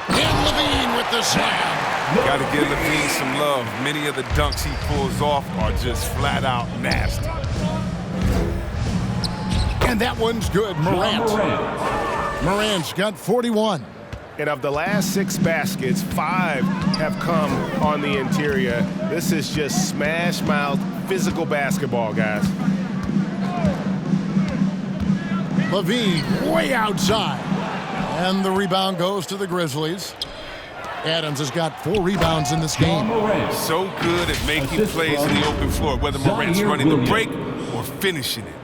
Speaker 3: And LaVine with the slam.
Speaker 6: Got to give LaVine some love. Many of the dunks he pulls off are just flat-out nasty.
Speaker 3: And that one's good, Morant. Morant's got 41.
Speaker 7: And of the last 6 baskets, 5 have come on the interior. This is just smash-mouth, physical basketball, guys.
Speaker 3: LaVine way outside. And the rebound goes to the Grizzlies. Adams has got 4 rebounds in this game.
Speaker 6: So good at making plays in the open floor, whether Morant's running the break or finishing it.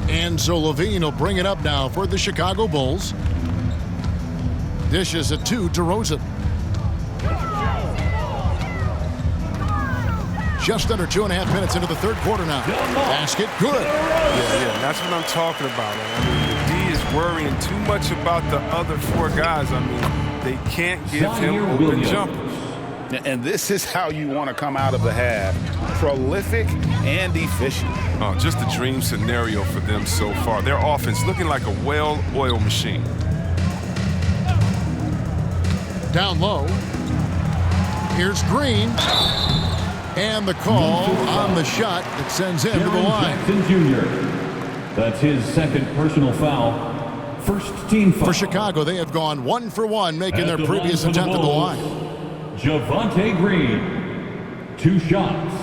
Speaker 3: And so LaVine will bring it up now for the Chicago Bulls. Dishes it to DeRozan. Just under 2.5 minutes into the third quarter now. Basket good.
Speaker 6: Yeah, that's what I'm talking about. The D is worrying too much about the other 4 guys. They can't give him open jumpers.
Speaker 7: And this is how you want to come out of the half. Prolific and efficient.
Speaker 6: Oh, just a dream scenario for them so far. Their offense looking like a well-oiled machine.
Speaker 3: Down low. Here's Green. And the call on the shot that sends him to the line.
Speaker 9: Jackson Jr. That's his second personal foul. First team foul.
Speaker 3: For Chicago, they have gone 1 for 1, making their previous attempt at the line.
Speaker 9: Javonte Green, 2 shots.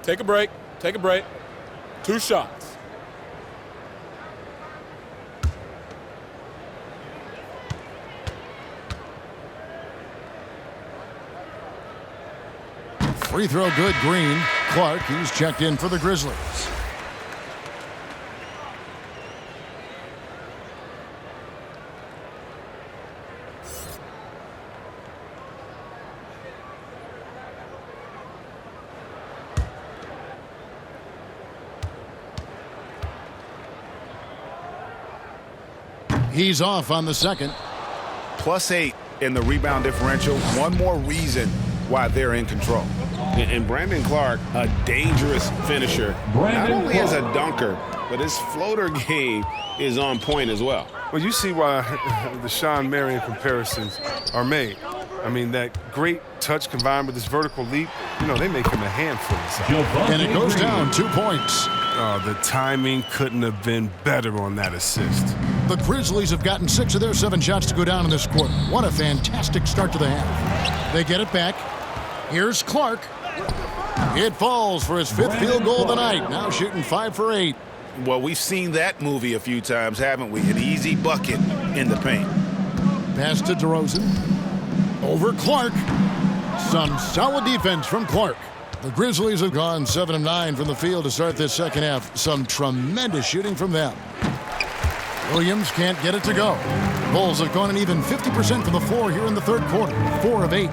Speaker 8: Take a break. Take a break. 2 shots.
Speaker 3: Free throw good, Green. Clark, he's checked in for the Grizzlies. He's off on the second.
Speaker 7: +8 in the rebound differential. One more reason why they're in control. And Brandon Clark, a dangerous finisher. Not only as a dunker, but his floater game is on point as well.
Speaker 6: Well, you see why the Sean Marion comparisons are made. That great touch combined with this vertical leap, they make him a handful.
Speaker 3: And it goes down 2 points.
Speaker 6: The timing couldn't have been better on that assist.
Speaker 3: The Grizzlies have gotten 6 of their 7 shots to go down in this quarter. What a fantastic start to the half. They get it back. Here's Clark. It falls for his 5th field goal of the night. Now shooting 5 for 8.
Speaker 7: Well, we've seen that movie a few times, haven't we? An easy bucket in the paint.
Speaker 3: Pass to DeRozan. Over Clark. Some solid defense from Clark. The Grizzlies have gone 7 of 9 from the field to start this second half. Some tremendous shooting from them. Williams can't get it to go. Bulls have gone an even 50% from the floor here in the third quarter. 4 of 8.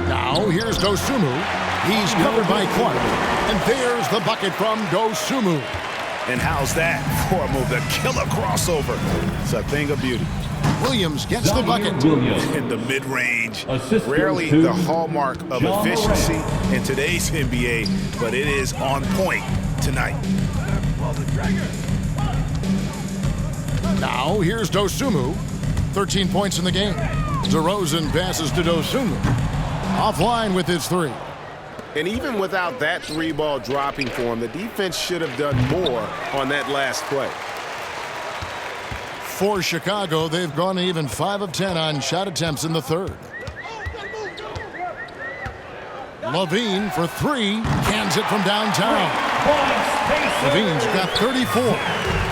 Speaker 3: Now here's Dosunmu. He's covered by Clark. And there's the bucket from Dosunmu.
Speaker 7: And how's that for a move? The killer crossover. It's a thing of beauty.
Speaker 3: Williams gets the bucket.
Speaker 7: In the mid-range. Rarely the hallmark of efficiency in today's NBA, but it is on point tonight.
Speaker 3: Now here's Dosunmu. 13 points in the game. DeRozan passes to Dosunmu. Offline with his three.
Speaker 7: And even without that three ball dropping for him, the defense should have done more on that last play.
Speaker 3: For Chicago, they've gone even 5 of 10 on shot attempts in the third. LaVine for 3, cans it from downtown. LaVine's got 34.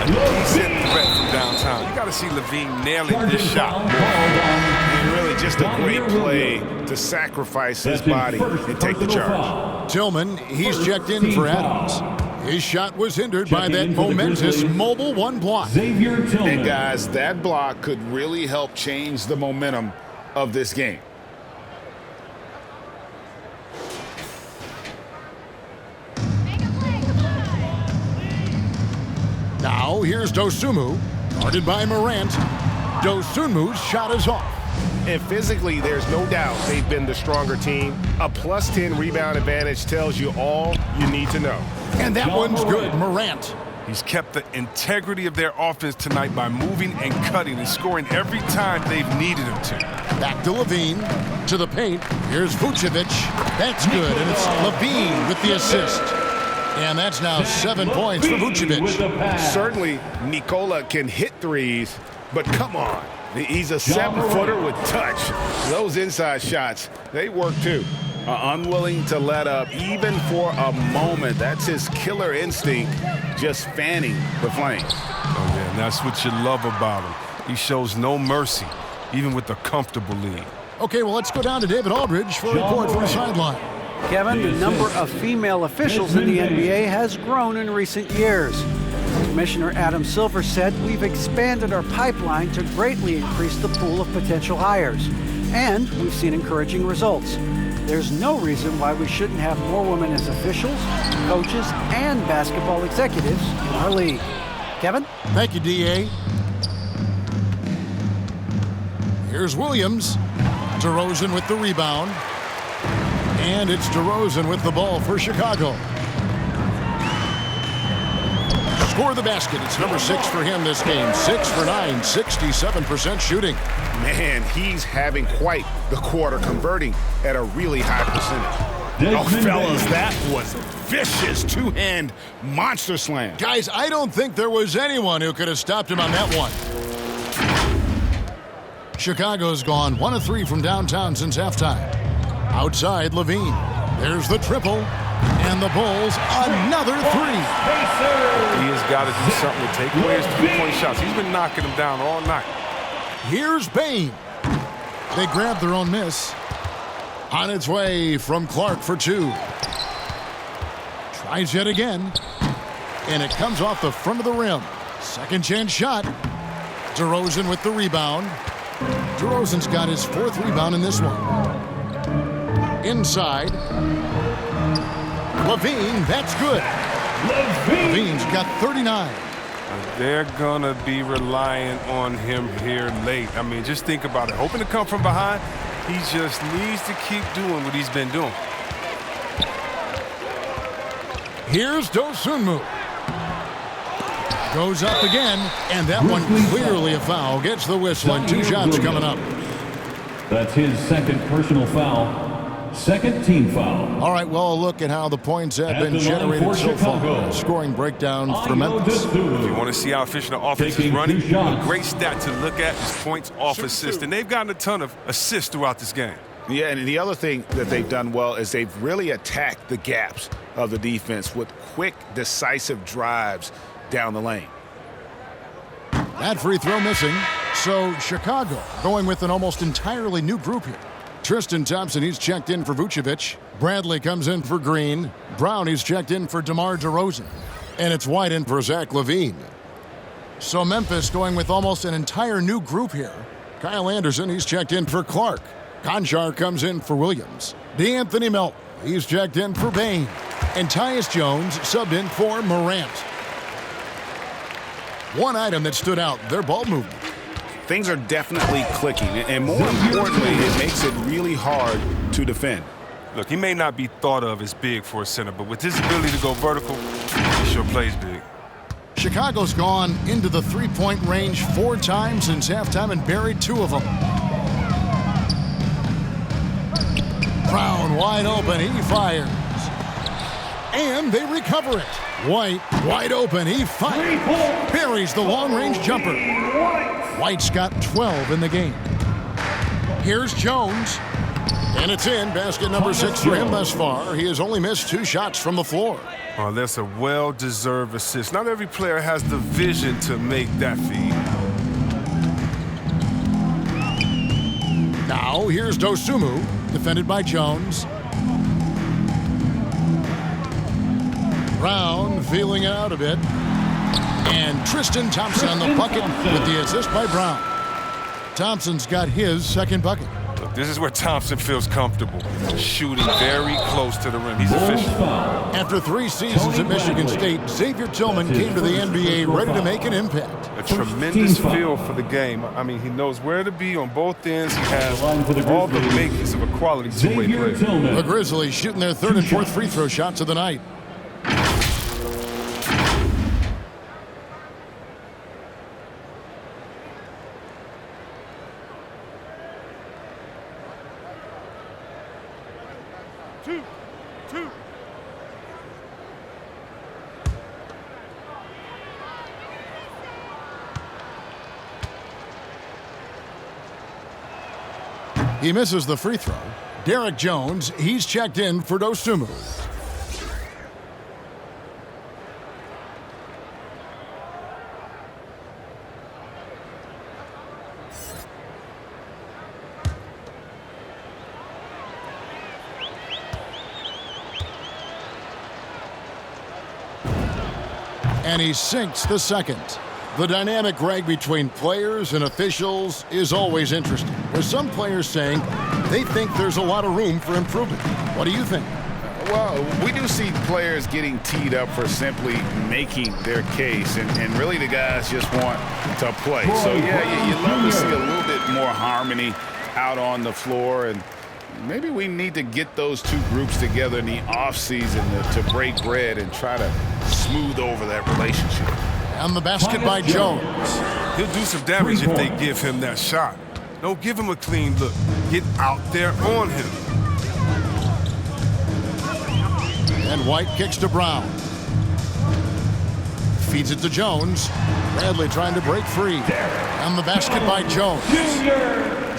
Speaker 6: He's hitting the red from downtown. You got to see LaVine nailing this shot.
Speaker 7: And really just a great play to sacrifice his body and take the charge.
Speaker 3: Tillman, he's checked in for Adams. His shot was hindered by that momentous mobile one block.
Speaker 7: And guys, that block could really help change the momentum of this game.
Speaker 3: Now here's Dosunmu, guarded by Morant. Dosunmu's shot is off.
Speaker 7: And physically, there's no doubt they've been the stronger team. A plus 10 rebound advantage tells you all you need to know.
Speaker 3: And that one's good, Morant.
Speaker 6: He's kept the integrity of their offense tonight by moving and cutting and scoring every time they've needed him to.
Speaker 3: Back to LaVine, to the paint. Here's Vucevic. That's good, and it's LaVine with the assist. And that's now 7 points for Vucevic.
Speaker 7: Certainly, Nikola can hit threes, but come on. He's a 7-footer with touch. Those inside shots, they work too. Unwilling to let up even for a moment. That's his killer instinct, just fanning the flames.
Speaker 6: Oh, yeah, and that's what you love about him. He shows no mercy, even with a comfortable lead.
Speaker 3: Okay, well, let's go down to David Aldridge for a report from the sideline.
Speaker 5: Kevin, the number of female officials in the NBA has grown in recent years. Commissioner Adam Silver said, "We've expanded our pipeline to greatly increase the pool of potential hires, and we've seen encouraging results. There's no reason why we shouldn't have more women as officials, coaches, and basketball executives in our league." Kevin?
Speaker 3: Thank you, DA. Here's Williams. DeRozan with the rebound. And it's DeRozan with the ball for Chicago. Score the basket. It's number 6 for him this game. 6 for 9, 67% shooting.
Speaker 7: Man, he's having quite the quarter, converting at a really high percentage. Oh, fellas, that was vicious two-hand monster slam.
Speaker 3: Guys, I don't think there was anyone who could have stopped him on that one. Chicago's gone 1 of 3 from downtown since halftime. Outside, LaVine. There's the triple. And the Bulls, another 3.
Speaker 6: He has got to do something to take away his 3-point shots. He's been knocking them down all night.
Speaker 3: Here's Bane. They grabbed their own miss. On its way from Clark for 2. Tries yet again. And it comes off the front of the rim. Second chance shot. DeRozan with the rebound. DeRozan's got his 4th rebound in this one. Inside. LaVine, that's good. LaVine's got 39.
Speaker 6: They're going to be relying on him here late. I mean, just think about it. Hoping to come from behind, he just needs to keep doing what he's been doing.
Speaker 3: Here's Dosunmu. Goes up again, and that one clearly a foul. Gets the whistle, and 2 shots coming up.
Speaker 9: That's his second personal foul. Second team foul.
Speaker 3: All right, well, look at how the points have been generated so far. Scoring breakdown for Memphis.
Speaker 6: If you want to see how efficient the offense is running, a great stat to look at is points off assist. And they've gotten a ton of assists throughout this game.
Speaker 7: Yeah, and the other thing that they've done well is they've really attacked the gaps of the defense with quick, decisive drives down the lane.
Speaker 3: That free throw missing. So Chicago going with an almost entirely new group here. Tristan Thompson, he's checked in for Vucevic. Bradley comes in for Green. Brown, he's checked in for DeMar DeRozan. And it's White in for Zach LaVine. So Memphis going with almost an entire new group here. Kyle Anderson, he's checked in for Clark. Conchar comes in for Williams. DeAnthony Melton, he's checked in for Bain. And Tyus Jones subbed in for Morant. One item that stood out, their ball movement.
Speaker 7: Things are definitely clicking, and more importantly, it makes it really hard to defend.
Speaker 6: Look, he may not be thought of as big for a center, but with his ability to go vertical, he sure plays big.
Speaker 3: Chicago's gone into the three-point range 4 times since halftime and buried 2 of them. Brown wide open, he fires. And they recover it. White wide open, he fires. Buries the long-range jumper. White's got 12 in the game. Here's Jones. And it's in. Basket number 6 for him thus far. He has only missed 2 shots from the floor.
Speaker 6: Oh, that's a well-deserved assist. Not every player has the vision to make that feed.
Speaker 3: Now, here's Dosunmu, defended by Jones. Brown feeling it out a bit. And Tristan Thompson on the bucket with the assist by Brown. Thompson's got his second bucket.
Speaker 6: Look, this is where Thompson feels comfortable, shooting very close to the rim. He's efficient.
Speaker 3: After 3 seasons at Michigan State, Xavier Tillman came to the NBA ready to make an impact.
Speaker 6: A tremendous feel for the game. I mean, he knows where to be on both ends. He has all the makings of a quality two-way player.
Speaker 3: The Grizzlies shooting their 3rd and 4th free throw shots of the night. He misses the free throw. Derek Jones, he's checked in for Dosunmu. And he sinks the second. The dynamic, Greg, between players and officials is always interesting. With some players saying they think there's a lot of room for improvement. What do you think?
Speaker 7: Well, we do see players getting teed up for simply making their case, and really the guys just want to play. So, yeah, you love to see a little bit more harmony out on the floor, and maybe we need to get those 2 groups together in the offseason to break bread and try to smooth over that relationship.
Speaker 3: And the basket by Jones.
Speaker 6: He'll do some damage if they give him that shot. Don't give him a clean look. Get out there on him.
Speaker 3: And White kicks to Brown. Feeds it to Jones. Bradley trying to break free. And the basket by Jones.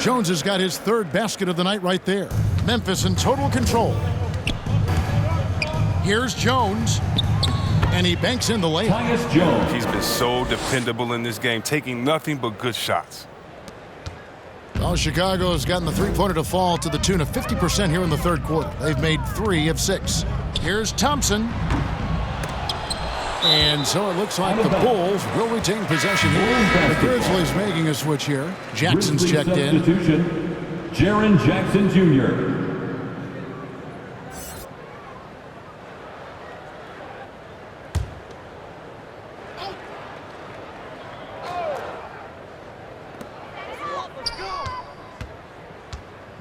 Speaker 3: Jones has got his 3rd basket of the night right there. Memphis in total control. Here's Jones. And he banks in the layup.
Speaker 6: He's been so dependable in this game, taking nothing but good shots.
Speaker 3: Well, Chicago has gotten the three-pointer to fall to the tune of 50% here in the 3rd quarter. They've made 3 of 6. Here's Thompson. And so it looks like the Bulls will retain possession here. The Grizzlies making a switch here. Jackson's checked in.
Speaker 9: Jaren Jackson Jr.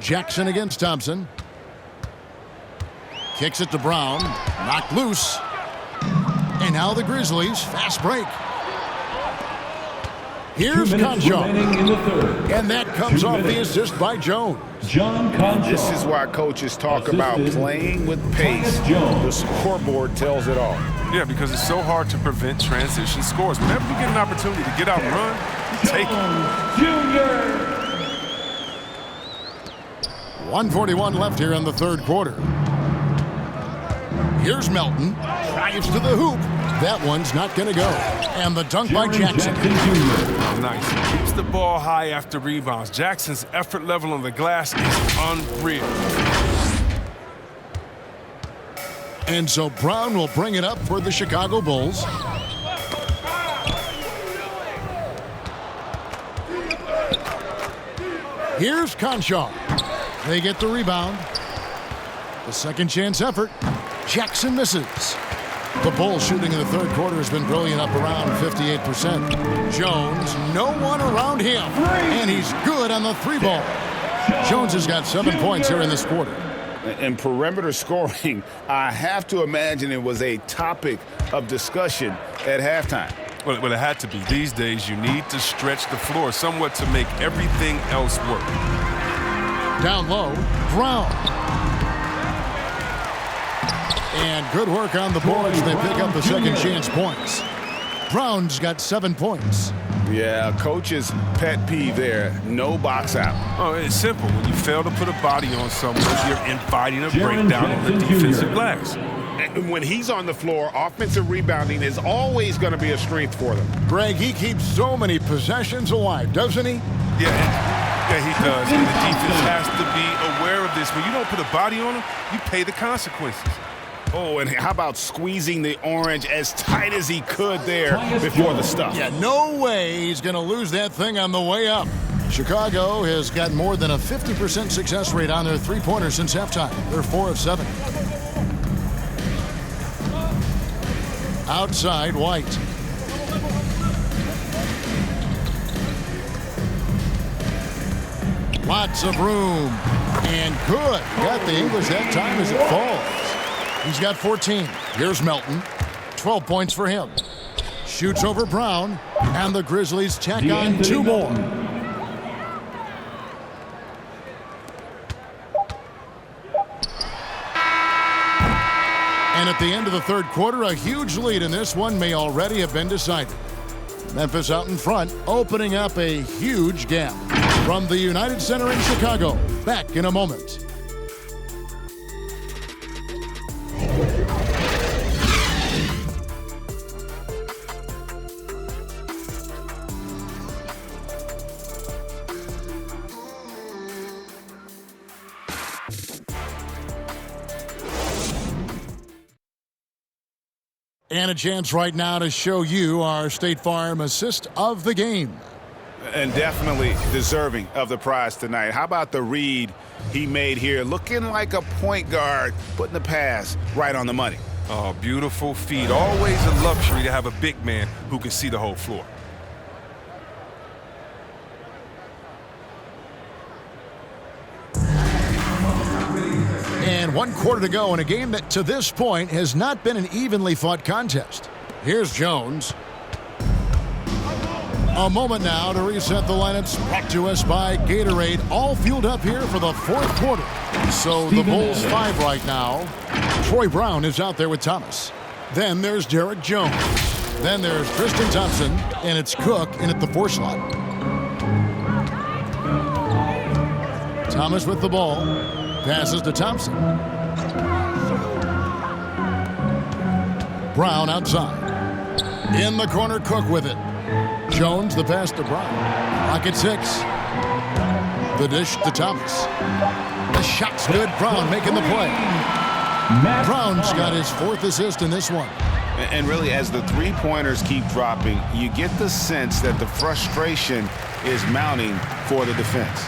Speaker 3: Jackson against Thompson. Kicks it to Brown. Knocked loose. And now the Grizzlies. Fast break. Here's Conchar. And that comes off the assist by Jones.
Speaker 7: This is why coaches talk about playing with pace. The scoreboard tells it all.
Speaker 6: Yeah, because it's so hard to prevent transition scores. Whenever you get an opportunity to get out and run, you take it.
Speaker 3: 1:41 left here in the third quarter. Here's Melton. Drives to the hoop. That one's not going to go. And the dunk by Jackson.
Speaker 6: Oh, nice. Keeps the ball high after rebounds. Jackson's effort level on the glass is unreal.
Speaker 3: And so Brown will bring it up for the Chicago Bulls. Here's Conchar. They get the rebound. The second chance effort. Jackson misses. The Bulls shooting in the third quarter has been brilliant, up around 58%. Jones, no one around him. And he's good on the three ball. Jones has got 7 points here in this quarter.
Speaker 7: And perimeter scoring, I have to imagine it was a topic of discussion at halftime.
Speaker 6: Well, it had to be. These days, you need to stretch the floor somewhat to make everything else work.
Speaker 3: Down low, Brown. And good work on the boards. They pick up the second chance points. Brown's got 7 points.
Speaker 7: Yeah, coach's pet peeve there. No box out.
Speaker 6: Oh, it's simple. When you fail to put a body on someone, you're inviting a breakdown on the defensive glass.
Speaker 7: And when he's on the floor, offensive rebounding is always going to be a strength for them.
Speaker 3: Greg, he keeps so many possessions alive, doesn't he?
Speaker 6: Yeah, he does. And the defense has to be aware of this. When you don't put a body on him, you pay the consequences.
Speaker 7: Oh, and how about squeezing the orange as tight as he could there before the stuff?
Speaker 3: Yeah, no way he's going to lose that thing on the way up. Chicago has got more than a 50% success rate on their three-pointers since halftime. They're 4 of 7. Outside, White. Lots of room. And good. Got the English that time as it falls. He's got 14. Here's Melton. 12 points for him. Shoots over Brown. And the Grizzlies tack on 2 more. And at the end of the third quarter, a huge lead in this one may already have been decided. Memphis out in front, opening up a huge gap. From the United Center in Chicago, back in a moment. And a chance right now to show you our State Farm assist of the game.
Speaker 7: And definitely deserving of the prize tonight. How about the read he made here? Looking like a point guard, putting the pass right on the money.
Speaker 6: Oh, beautiful feed. Always a luxury to have a big man who can see the whole floor.
Speaker 3: And 1 quarter to go in a game that to this point has not been an evenly fought contest. Here's Jones. A moment now to reset the lineups, brought to us by Gatorade, all fueled up here for the fourth quarter. So the Bulls 5 right now. Troy Brown is out there with Thomas. Then there's Derek Jones. Then there's Tristan Thompson, and it's Cook in at the 4 slot. Thomas with the ball. Passes to Thompson. Brown outside. In the corner, Cook with it. Jones, the pass to Brown. Rocket 6. The dish to Thomas. The shot's good. Brown making the play. Brown's got his 4th assist in this one.
Speaker 7: And really, as the three-pointers keep dropping, you get the sense that the frustration is mounting for the defense.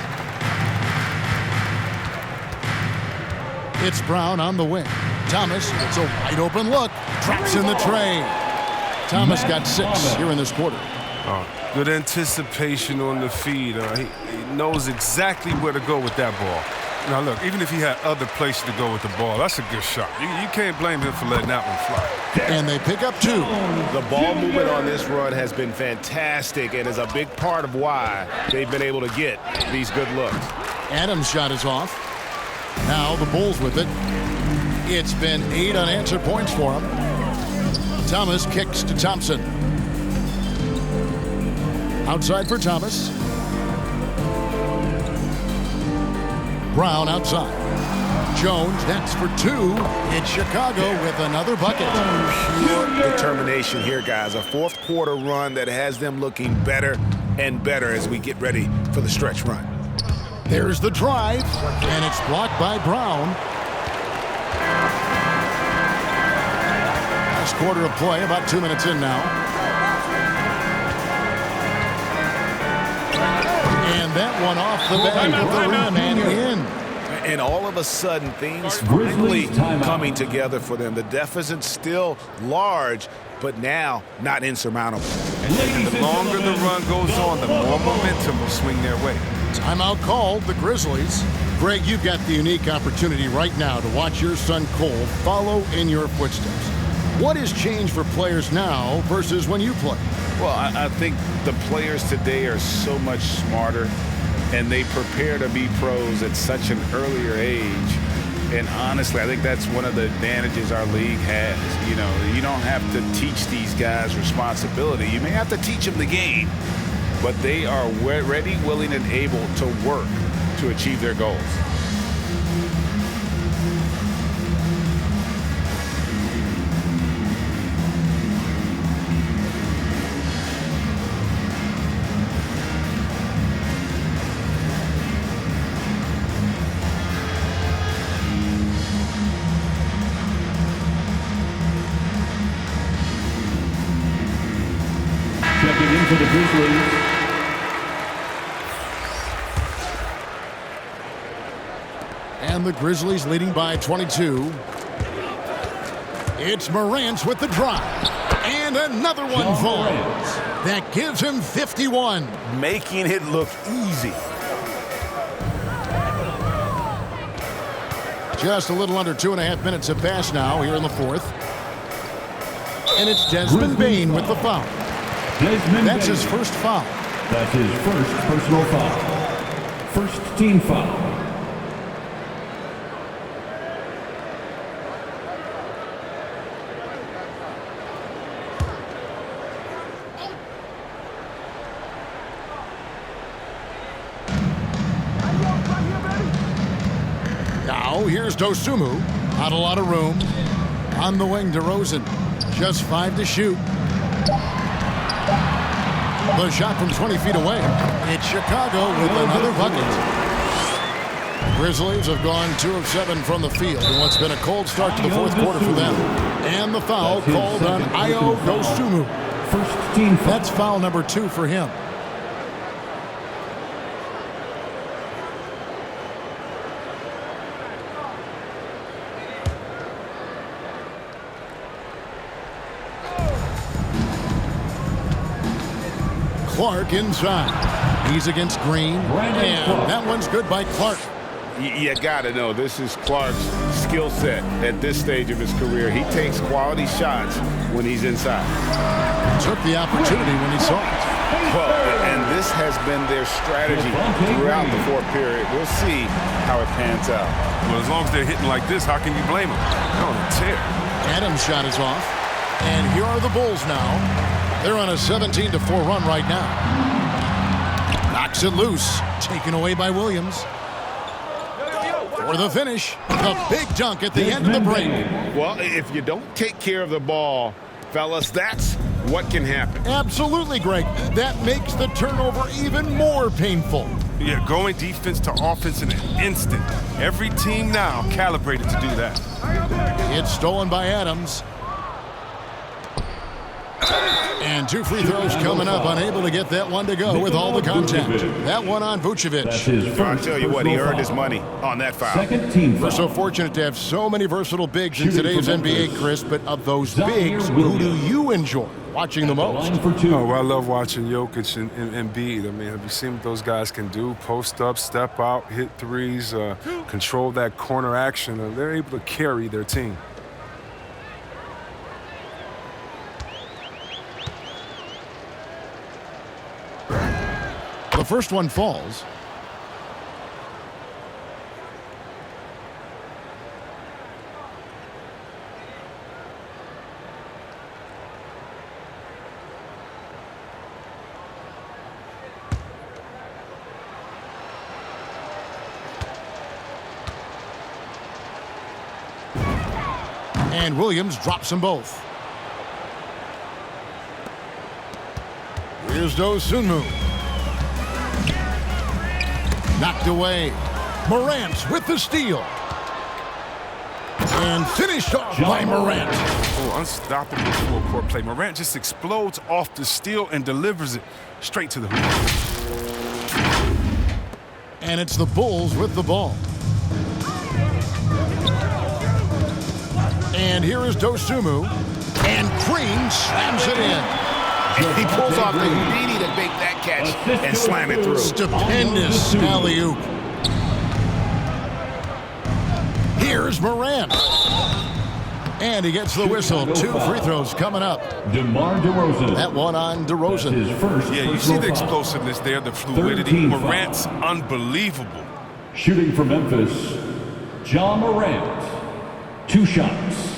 Speaker 3: It's Brown on the wing. Thomas, it's a wide open look. Drops in the tray. Thomas got 6 here in this quarter.
Speaker 6: Good anticipation on the feed. He knows exactly where to go with that ball. Now, look, even if he had other places to go with the ball, that's a good shot. You can't blame him for letting that one fly.
Speaker 3: And they pick up 2.
Speaker 7: The ball movement on this run has been fantastic and is a big part of why they've been able to get these good looks.
Speaker 3: Adams' shot is off. Now the Bulls with it. It's been 8 unanswered points for him. Thomas kicks to Thompson. Outside for Thomas. Brown outside. Jones next for two. It's Chicago with another bucket.
Speaker 7: Pure determination here, guys. A fourth quarter run that has them looking better and better as we get ready for the stretch run.
Speaker 3: There's the drive, and it's blocked by Brown. Last quarter of play, about 2 minutes in now. And that one off the back of the rim and in.
Speaker 7: And all of a sudden, things finally coming together for them. The deficit's still large, but now not insurmountable.
Speaker 6: And the longer the run goes on, the more momentum will swing their way.
Speaker 3: Timeout called, the Grizzlies. Greg, you've got the unique opportunity right now to watch your son Cole follow in your footsteps. What has changed for players now versus when you played?
Speaker 7: Well, I think the players today are so much smarter, and they prepare to be pros at such an earlier age. And honestly, I think that's one of the advantages our league has. You know, you don't have to teach these guys responsibility. You may have to teach them the game, but they are ready, willing, and able to work to achieve their goals.
Speaker 9: Checking into the Grizzlies,
Speaker 3: And the Grizzlies leading by 22. It's Morant with the drive. And another one falls. That gives him 51.
Speaker 7: Making it look easy.
Speaker 3: Just a little under 2.5 minutes have passed now here in the fourth. And it's Desmond Bane with the foul. That's his first foul.
Speaker 9: That's his first personal foul. First team foul.
Speaker 3: Now here's Dosunmu. Not a lot of room. On the wing, DeRozan. Just 5 to shoot. The shot from 20 feet away. It's Chicago with another bucket. The Grizzlies have gone 2 of 7 from the field in what's been a cold start to the fourth quarter for them. And the foul called on Ayo Dosunmu.
Speaker 9: First team foul.
Speaker 3: That's foul number 2 for him. Clark inside. He's against Green. And that one's good by Clark.
Speaker 7: You got to know, this is Clark's skill set at this stage of his career. He takes quality shots when he's inside.
Speaker 3: Took the opportunity when he saw it.
Speaker 7: Well, and this has been their strategy throughout the fourth period. We'll see how it pans out.
Speaker 6: Well, as long as they're hitting like this, how can you blame them? They're on a tear.
Speaker 3: Adams' shot is off. And here are the Bulls now. They're on a 17-4 run right now. Knocks it loose. Taken away by Williams. For the finish, the big dunk at the end of the break.
Speaker 7: Well, if you don't take care of the ball, fellas, that's what can happen.
Speaker 3: Absolutely, Greg. That makes the turnover even more painful.
Speaker 6: Yeah, going defense to offense in an instant. Every team now calibrated to do that.
Speaker 3: It's stolen by Adams. And 2 free throws coming up, unable to get that one to go with all the contact. That one on Vucevic.
Speaker 7: I'll tell you what, he earned his money on that foul.
Speaker 9: Second team foul.
Speaker 3: We're so fortunate to have so many versatile bigs in today's NBA, Chris, but of those bigs, who do you enjoy watching the most?
Speaker 6: Oh, well, I love watching Jokic and Embiid. I mean, have you seen what those guys can do? Post up, step out, hit threes, control that corner action. They're able to carry their team.
Speaker 3: The first one falls. And Williams drops them both. Here's Dosunmu. Knocked away. Morant with the steal. And finished off by Morant.
Speaker 6: Oh, unstoppable full court play. Morant just explodes off the steal and delivers it straight to the hoop.
Speaker 3: And it's the Bulls with the ball. And here is Dosunmu. And Green slams it in.
Speaker 7: And he pulls off the Houdini to make that catch and slam it through.
Speaker 3: Stupendous alley-oop. Here's Morant. And he gets the whistle. 2 free throws coming up.
Speaker 9: DeMar DeRozan.
Speaker 3: That one on DeRozan.
Speaker 9: His first
Speaker 6: Yeah, you see the explosiveness there, the fluidity. Morant's unbelievable.
Speaker 9: Shooting for Memphis, Ja Morant. 2 shots.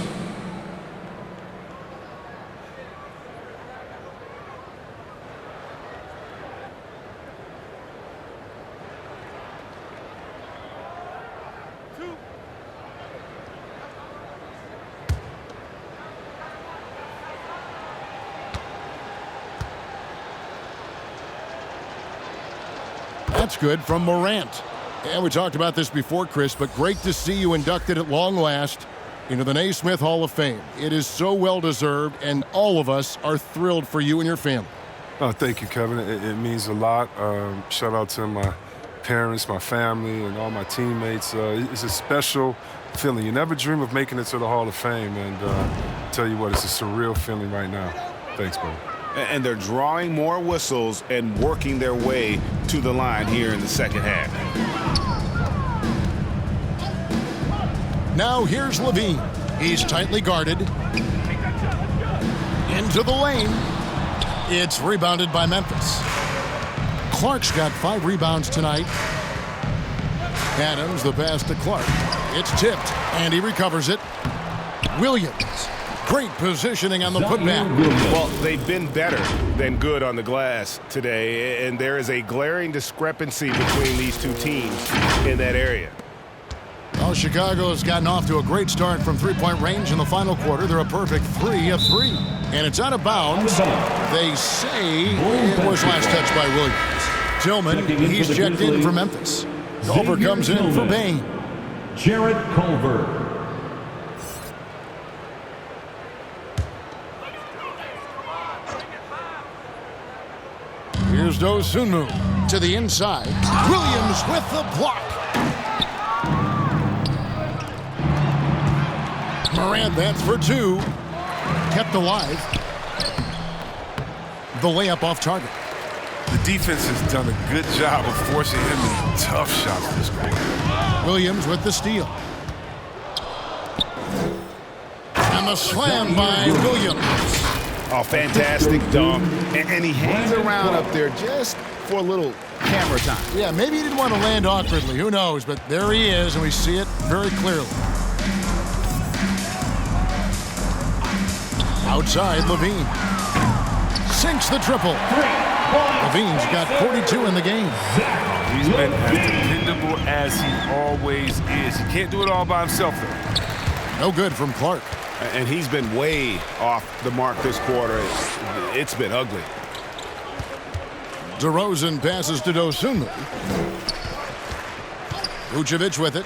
Speaker 3: That's good from Morant. And we talked about this before, Chris, but great to see you inducted at long last into the Naismith Hall of Fame. It is so well-deserved, and all of us are thrilled for you and your family.
Speaker 6: Oh, thank you, Kevin. It means a lot. Shout out to my parents, my family, and all my teammates. It's a special feeling. You never dream of making it to the Hall of Fame, and tell you what, it's a surreal feeling right now. Thanks, buddy.
Speaker 7: And they're drawing more whistles and working their way to the line here in the second half.
Speaker 3: Now here's LaVine. He's tightly guarded. Into the lane. It's rebounded by Memphis. Clark's got 5 rebounds tonight. Adams, the pass to Clark. It's tipped, and he recovers it. Williams. Great positioning on the putback.
Speaker 7: Well, they've been better than good on the glass today, and there is a glaring discrepancy between these two teams in that area.
Speaker 3: Well, Chicago has gotten off to a great start from three-point range in the final quarter. They're a perfect 3 of 3. And it's out of bounds. They say it was last touched by Williams. Tillman, he's checked in for Memphis. Culver comes in for Bain.
Speaker 9: Jarrett Culver.
Speaker 3: Here's Dosunmu to the inside. Williams with the block. Morant, that's for 2. Kept alive. The layup off target.
Speaker 6: The defense has done a good job of forcing him into tough shots this quarter.
Speaker 3: Williams with the steal. And the slam by Williams.
Speaker 7: Oh, fantastic dunk. And he hangs around up there just for a little camera time.
Speaker 3: Yeah, maybe he didn't want to land awkwardly. Who knows? But there he is, and we see it very clearly. Outside, LaVine. Sinks the triple. LaVine's got 42 in the game.
Speaker 6: He's been as dependable as he always is. He can't do it all by himself, though.
Speaker 3: No good from Clark.
Speaker 7: And he's been way off the mark this quarter. It's been ugly.
Speaker 3: DeRozan passes to Dosunmu. Vucevic with it.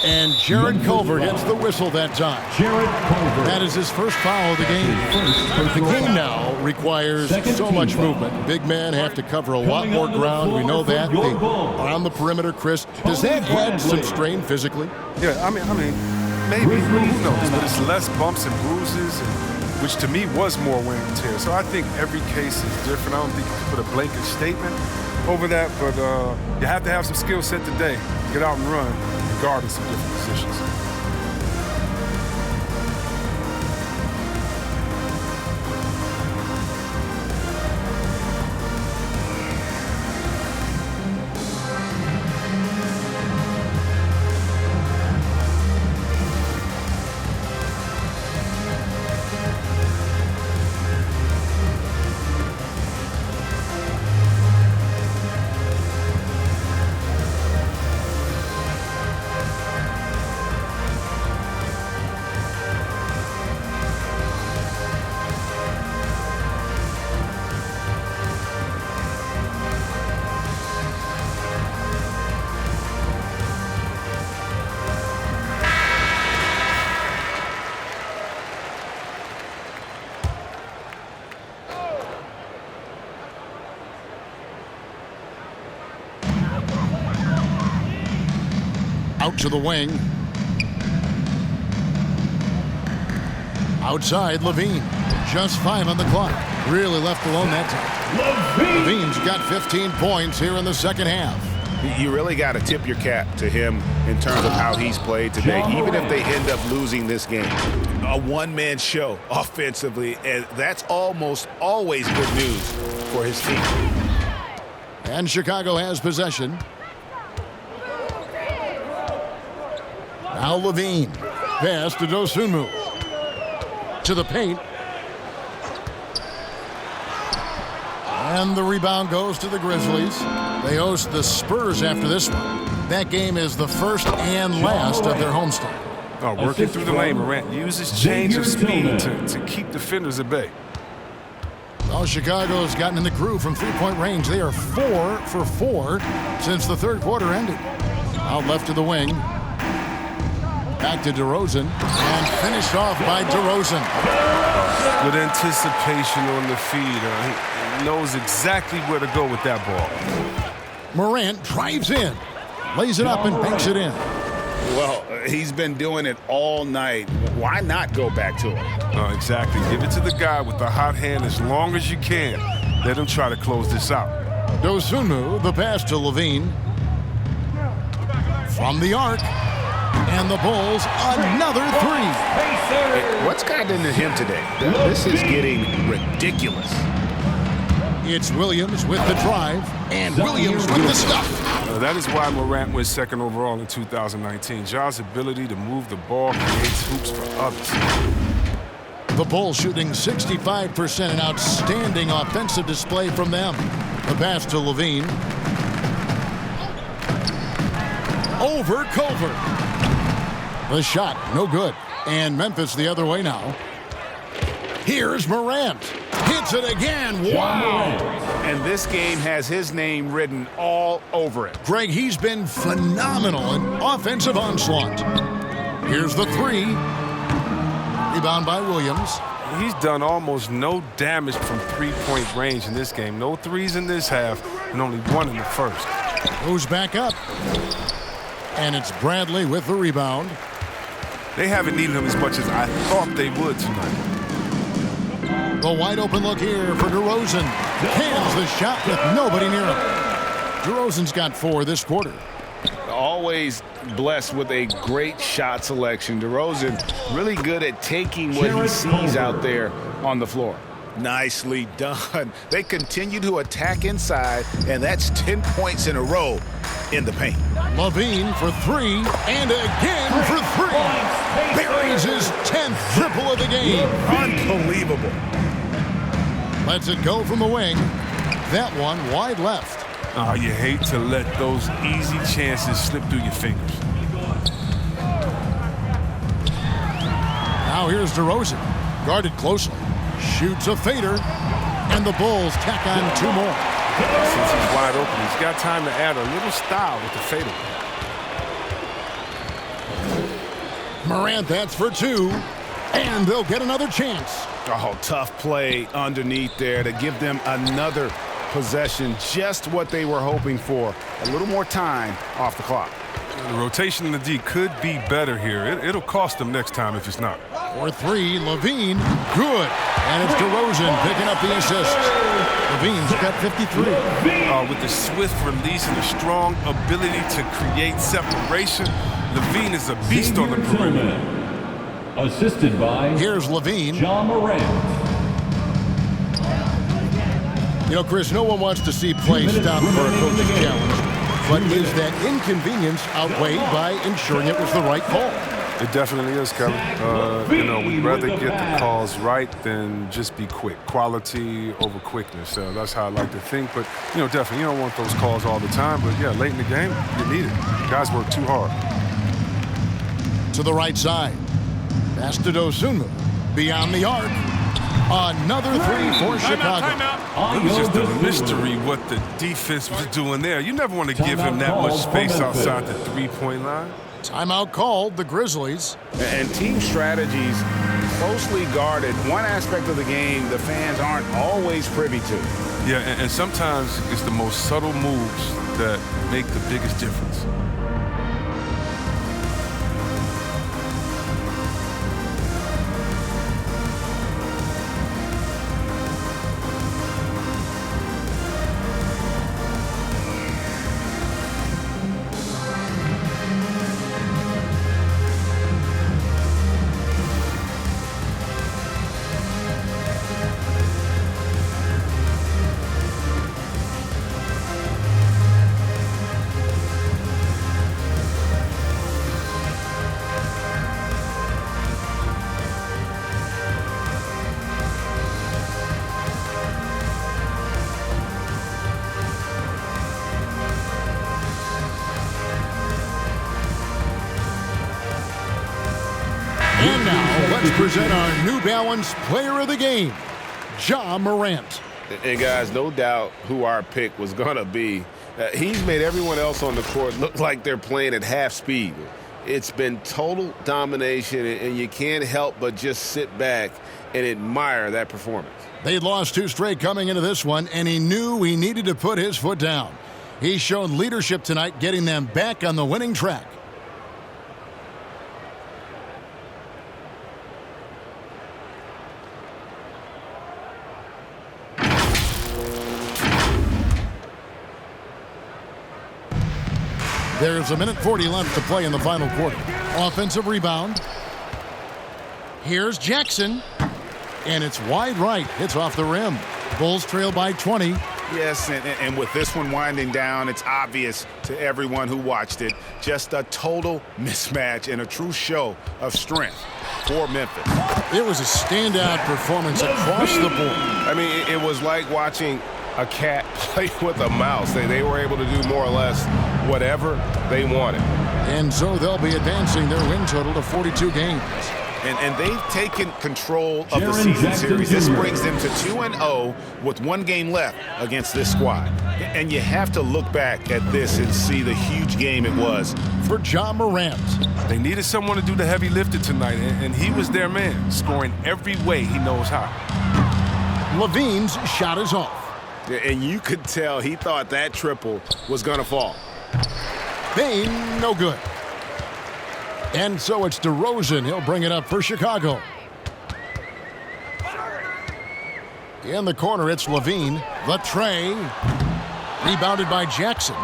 Speaker 3: And Jarrett Culver gets the whistle that time.
Speaker 9: Jarrett Culver.
Speaker 3: That is his first foul of the game. The game now requires so much movement. Big men have to cover a lot more ground. We know that. They are on the perimeter, Chris. Does that add some strain physically?
Speaker 6: Yeah, I mean, maybe. Who knows? But it's less bumps and bruises, which to me was more wear and tear. So I think every case is different. I don't think you can put a blanket statement over that, but you have to have some skill set today. Get out and run, regardless of different positions.
Speaker 3: Out to the wing. Outside, LaVine. Just 5 on the clock. Really left alone that time. LaVine's got 15 points here in the second half.
Speaker 7: You really got to tip your cap to him in terms of how he's played today, even if they end up losing this game. A one-man show offensively, and that's almost always good news for his team.
Speaker 3: And Chicago has possession. Now LaVine. Pass to Dosunmu. To the paint. And the rebound goes to the Grizzlies. They host the Spurs after this one. That game is the first and last of their homestand.
Speaker 6: Oh, working through the lane, Morant uses change of speed to keep defenders at bay.
Speaker 3: Well, Chicago's gotten in the groove from three-point range. They are 4 for 4 since the third quarter ended. Out left to the wing. Back to DeRozan. And finished off by DeRozan.
Speaker 6: Good anticipation on the feed. He knows exactly where to go with that ball.
Speaker 3: Morant drives in. Lays it up and banks it in.
Speaker 7: Well, he's been doing it all night. Why not go back to him?
Speaker 6: Exactly. Give it to the guy with the hot hand as long as you can. Let him try to close this out.
Speaker 3: Dosunmu, the pass to LaVine. From the arc. And the Bulls, another three.
Speaker 7: Hey, what's gotten into him today? This is getting ridiculous.
Speaker 3: It's Williams with the drive, and Williams with the stuff.
Speaker 6: That is why Morant was second overall in 2019. Ja's ability to move the ball creates hoops for others.
Speaker 3: The Bulls shooting 65%, an outstanding offensive display from them. The pass to LaVine. Over Culver. The shot, no good. And Memphis the other way now. Here's Morant. Hits it again. Wow.
Speaker 7: And this game has his name written all over it.
Speaker 3: Greg, he's been phenomenal in offensive onslaught. Here's the three. Rebound by Williams.
Speaker 6: He's done almost no damage from three-point range in this game. No threes in this half, and only one in the first.
Speaker 3: Goes back up. And it's Bradley with the rebound.
Speaker 6: They haven't needed him as much as I thought they would tonight.
Speaker 3: The wide open look here for DeRozan. Cans the shot with nobody near him. DeRozan's got 4 this quarter.
Speaker 7: Always blessed with a great shot selection. DeRozan really good at taking what he sees out there on the floor. Nicely done. They continue to attack inside, and that's 10 points in a row in the paint.
Speaker 3: LaVine for 3, and again for 3. Buries his 10th triple of the game.
Speaker 7: Unbelievable.
Speaker 3: Lets it go from the wing. That one wide left.
Speaker 6: Oh, you hate to let those easy chances slip through your fingers.
Speaker 3: Now here's DeRozan. Guarded closely. Shoots a fader. And the Bulls tack on 2 more.
Speaker 6: Since he's wide open, he's got time to add a little style with the fader.
Speaker 3: Morant, that's for 2. And they'll get another chance.
Speaker 7: Oh, tough play underneath there to give them another possession. Just what they were hoping for. A little more time off the clock.
Speaker 6: The rotation in the D could be better here. It'll cost them next time if it's not.
Speaker 3: For 3, LaVine, good. And it's DeRozan picking up the assist. LaVine's got 53.
Speaker 6: With the swift release and the strong ability to create separation, LaVine is a beast on the perimeter.
Speaker 9: Assisted by
Speaker 3: here's LaVine.
Speaker 9: Ja Morant.
Speaker 3: You know, Chris, no one wants to see play stopped for a coach's challenge. But is that inconvenience outweighed by ensuring it was the right call?
Speaker 6: It definitely is, Kevin. We'd rather get the calls right than just be quick. Quality over quickness. That's how I like to think. But, definitely, you don't want those calls all the time. But, yeah, late in the game, you need it. Guys work too hard.
Speaker 3: To the right side. Pass to Dosunmu. Beyond the arc. Another 3 for Chicago.
Speaker 6: It was just a mystery what the defense was doing there. You never want to give him that much space outside the three-point line.
Speaker 3: Timeout called, the Grizzlies.
Speaker 7: And team strategies closely guarded. One aspect of the game the fans aren't always privy to.
Speaker 6: Yeah, and sometimes it's the most subtle moves that make the biggest difference.
Speaker 3: And now, let's present our New Balance Player of the Game, Ja Morant.
Speaker 7: And guys, no doubt who our pick was going to be. He's made everyone else on the court look like they're playing at half speed. It's been total domination, and you can't help but just sit back and admire that performance.
Speaker 3: They'd lost 2 straight coming into this one, and he knew he needed to put his foot down. He's shown leadership tonight, getting them back on the winning track. There's 1:40 left to play in the final quarter. Offensive rebound. Here's Jackson. And it's wide right. It's off the rim. Bulls trail by 20.
Speaker 4: Yes, and with this one winding down, it's obvious to everyone who watched it. Just a total mismatch and a true show of strength for Memphis.
Speaker 3: It was a standout performance across the board.
Speaker 6: I mean, it was like watching a cat play with a mouse. They were able to do more or less whatever they wanted.
Speaker 3: And so they'll be advancing their win total to 42 games.
Speaker 4: And they've taken control of the season series. This brings them to 2-0 with 1 game left against this squad. And you have to look back at this and see the huge game it was
Speaker 3: for Ja Morant.
Speaker 6: They needed someone to do the heavy lifting tonight, and he was their man, scoring every way he knows how.
Speaker 3: LaVine's shot is off.
Speaker 4: And you could tell he thought that triple was going to fall.
Speaker 3: Bain, no good. And so it's DeRozan. He'll bring it up for Chicago. In the corner, it's LaVine. The tray. Rebounded by Jackson.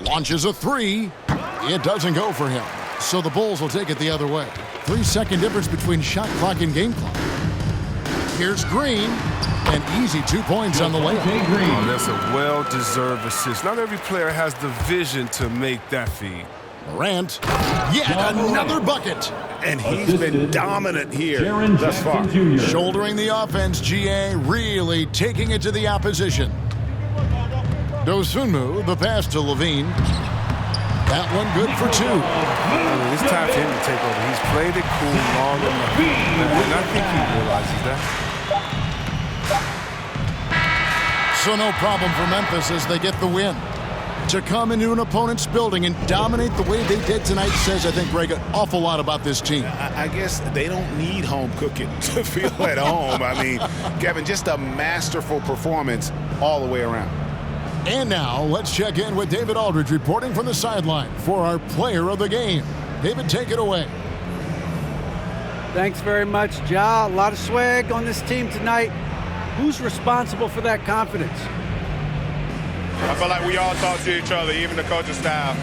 Speaker 3: Launches a 3. It doesn't go for him. So the Bulls will take it the other way. 3-second difference between shot clock and game clock. Here's Green. An easy 2 points on the layup.
Speaker 6: Oh, that's a well-deserved assist. Not every player has the vision to make that feed.
Speaker 3: Morant, yet another bucket.
Speaker 4: And he's been dominant here thus far.
Speaker 3: Shouldering the offense, GA really taking it to the opposition. Dosunmu, the pass to LaVine. That one good for 2.
Speaker 6: It's time for him to take over. He's played it cool long enough. And I think he realizes that.
Speaker 3: So no problem for Memphis as they get the win. To come into an opponent's building and dominate the way they did tonight says, I think, Greg, an awful lot about this team.
Speaker 4: I guess they don't need home cooking to feel at home. I mean, Kevin, just a masterful performance all the way around.
Speaker 3: And now let's check in with David Aldridge reporting from the sideline for our player of the game. David, take it away.
Speaker 5: Thanks very much, Ja. A lot of swag on this team tonight. Who's responsible for that confidence?
Speaker 16: I feel like we all talk to each other, even the coaching staff.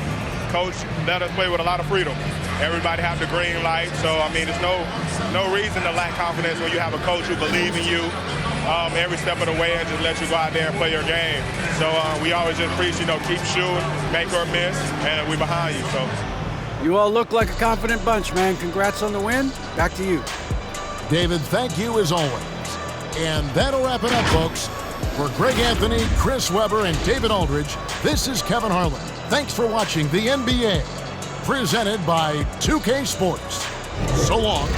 Speaker 16: Coach let us play with a lot of freedom. Everybody have the green light, so I mean, there's no reason to lack confidence when you have a coach who believes in you every step of the way and just let you go out there and play your game. So we always just preach, keep shooting, make or miss, and we behind you. So
Speaker 5: you all look like a confident bunch, man. Congrats on the win. Back to you.
Speaker 3: David, thank you as always. And that'll wrap it up, folks. For Greg Anthony, Chris Webber, and David Aldridge, this is Kevin Harlan. Thanks for watching the NBA, presented by 2K Sports. So long.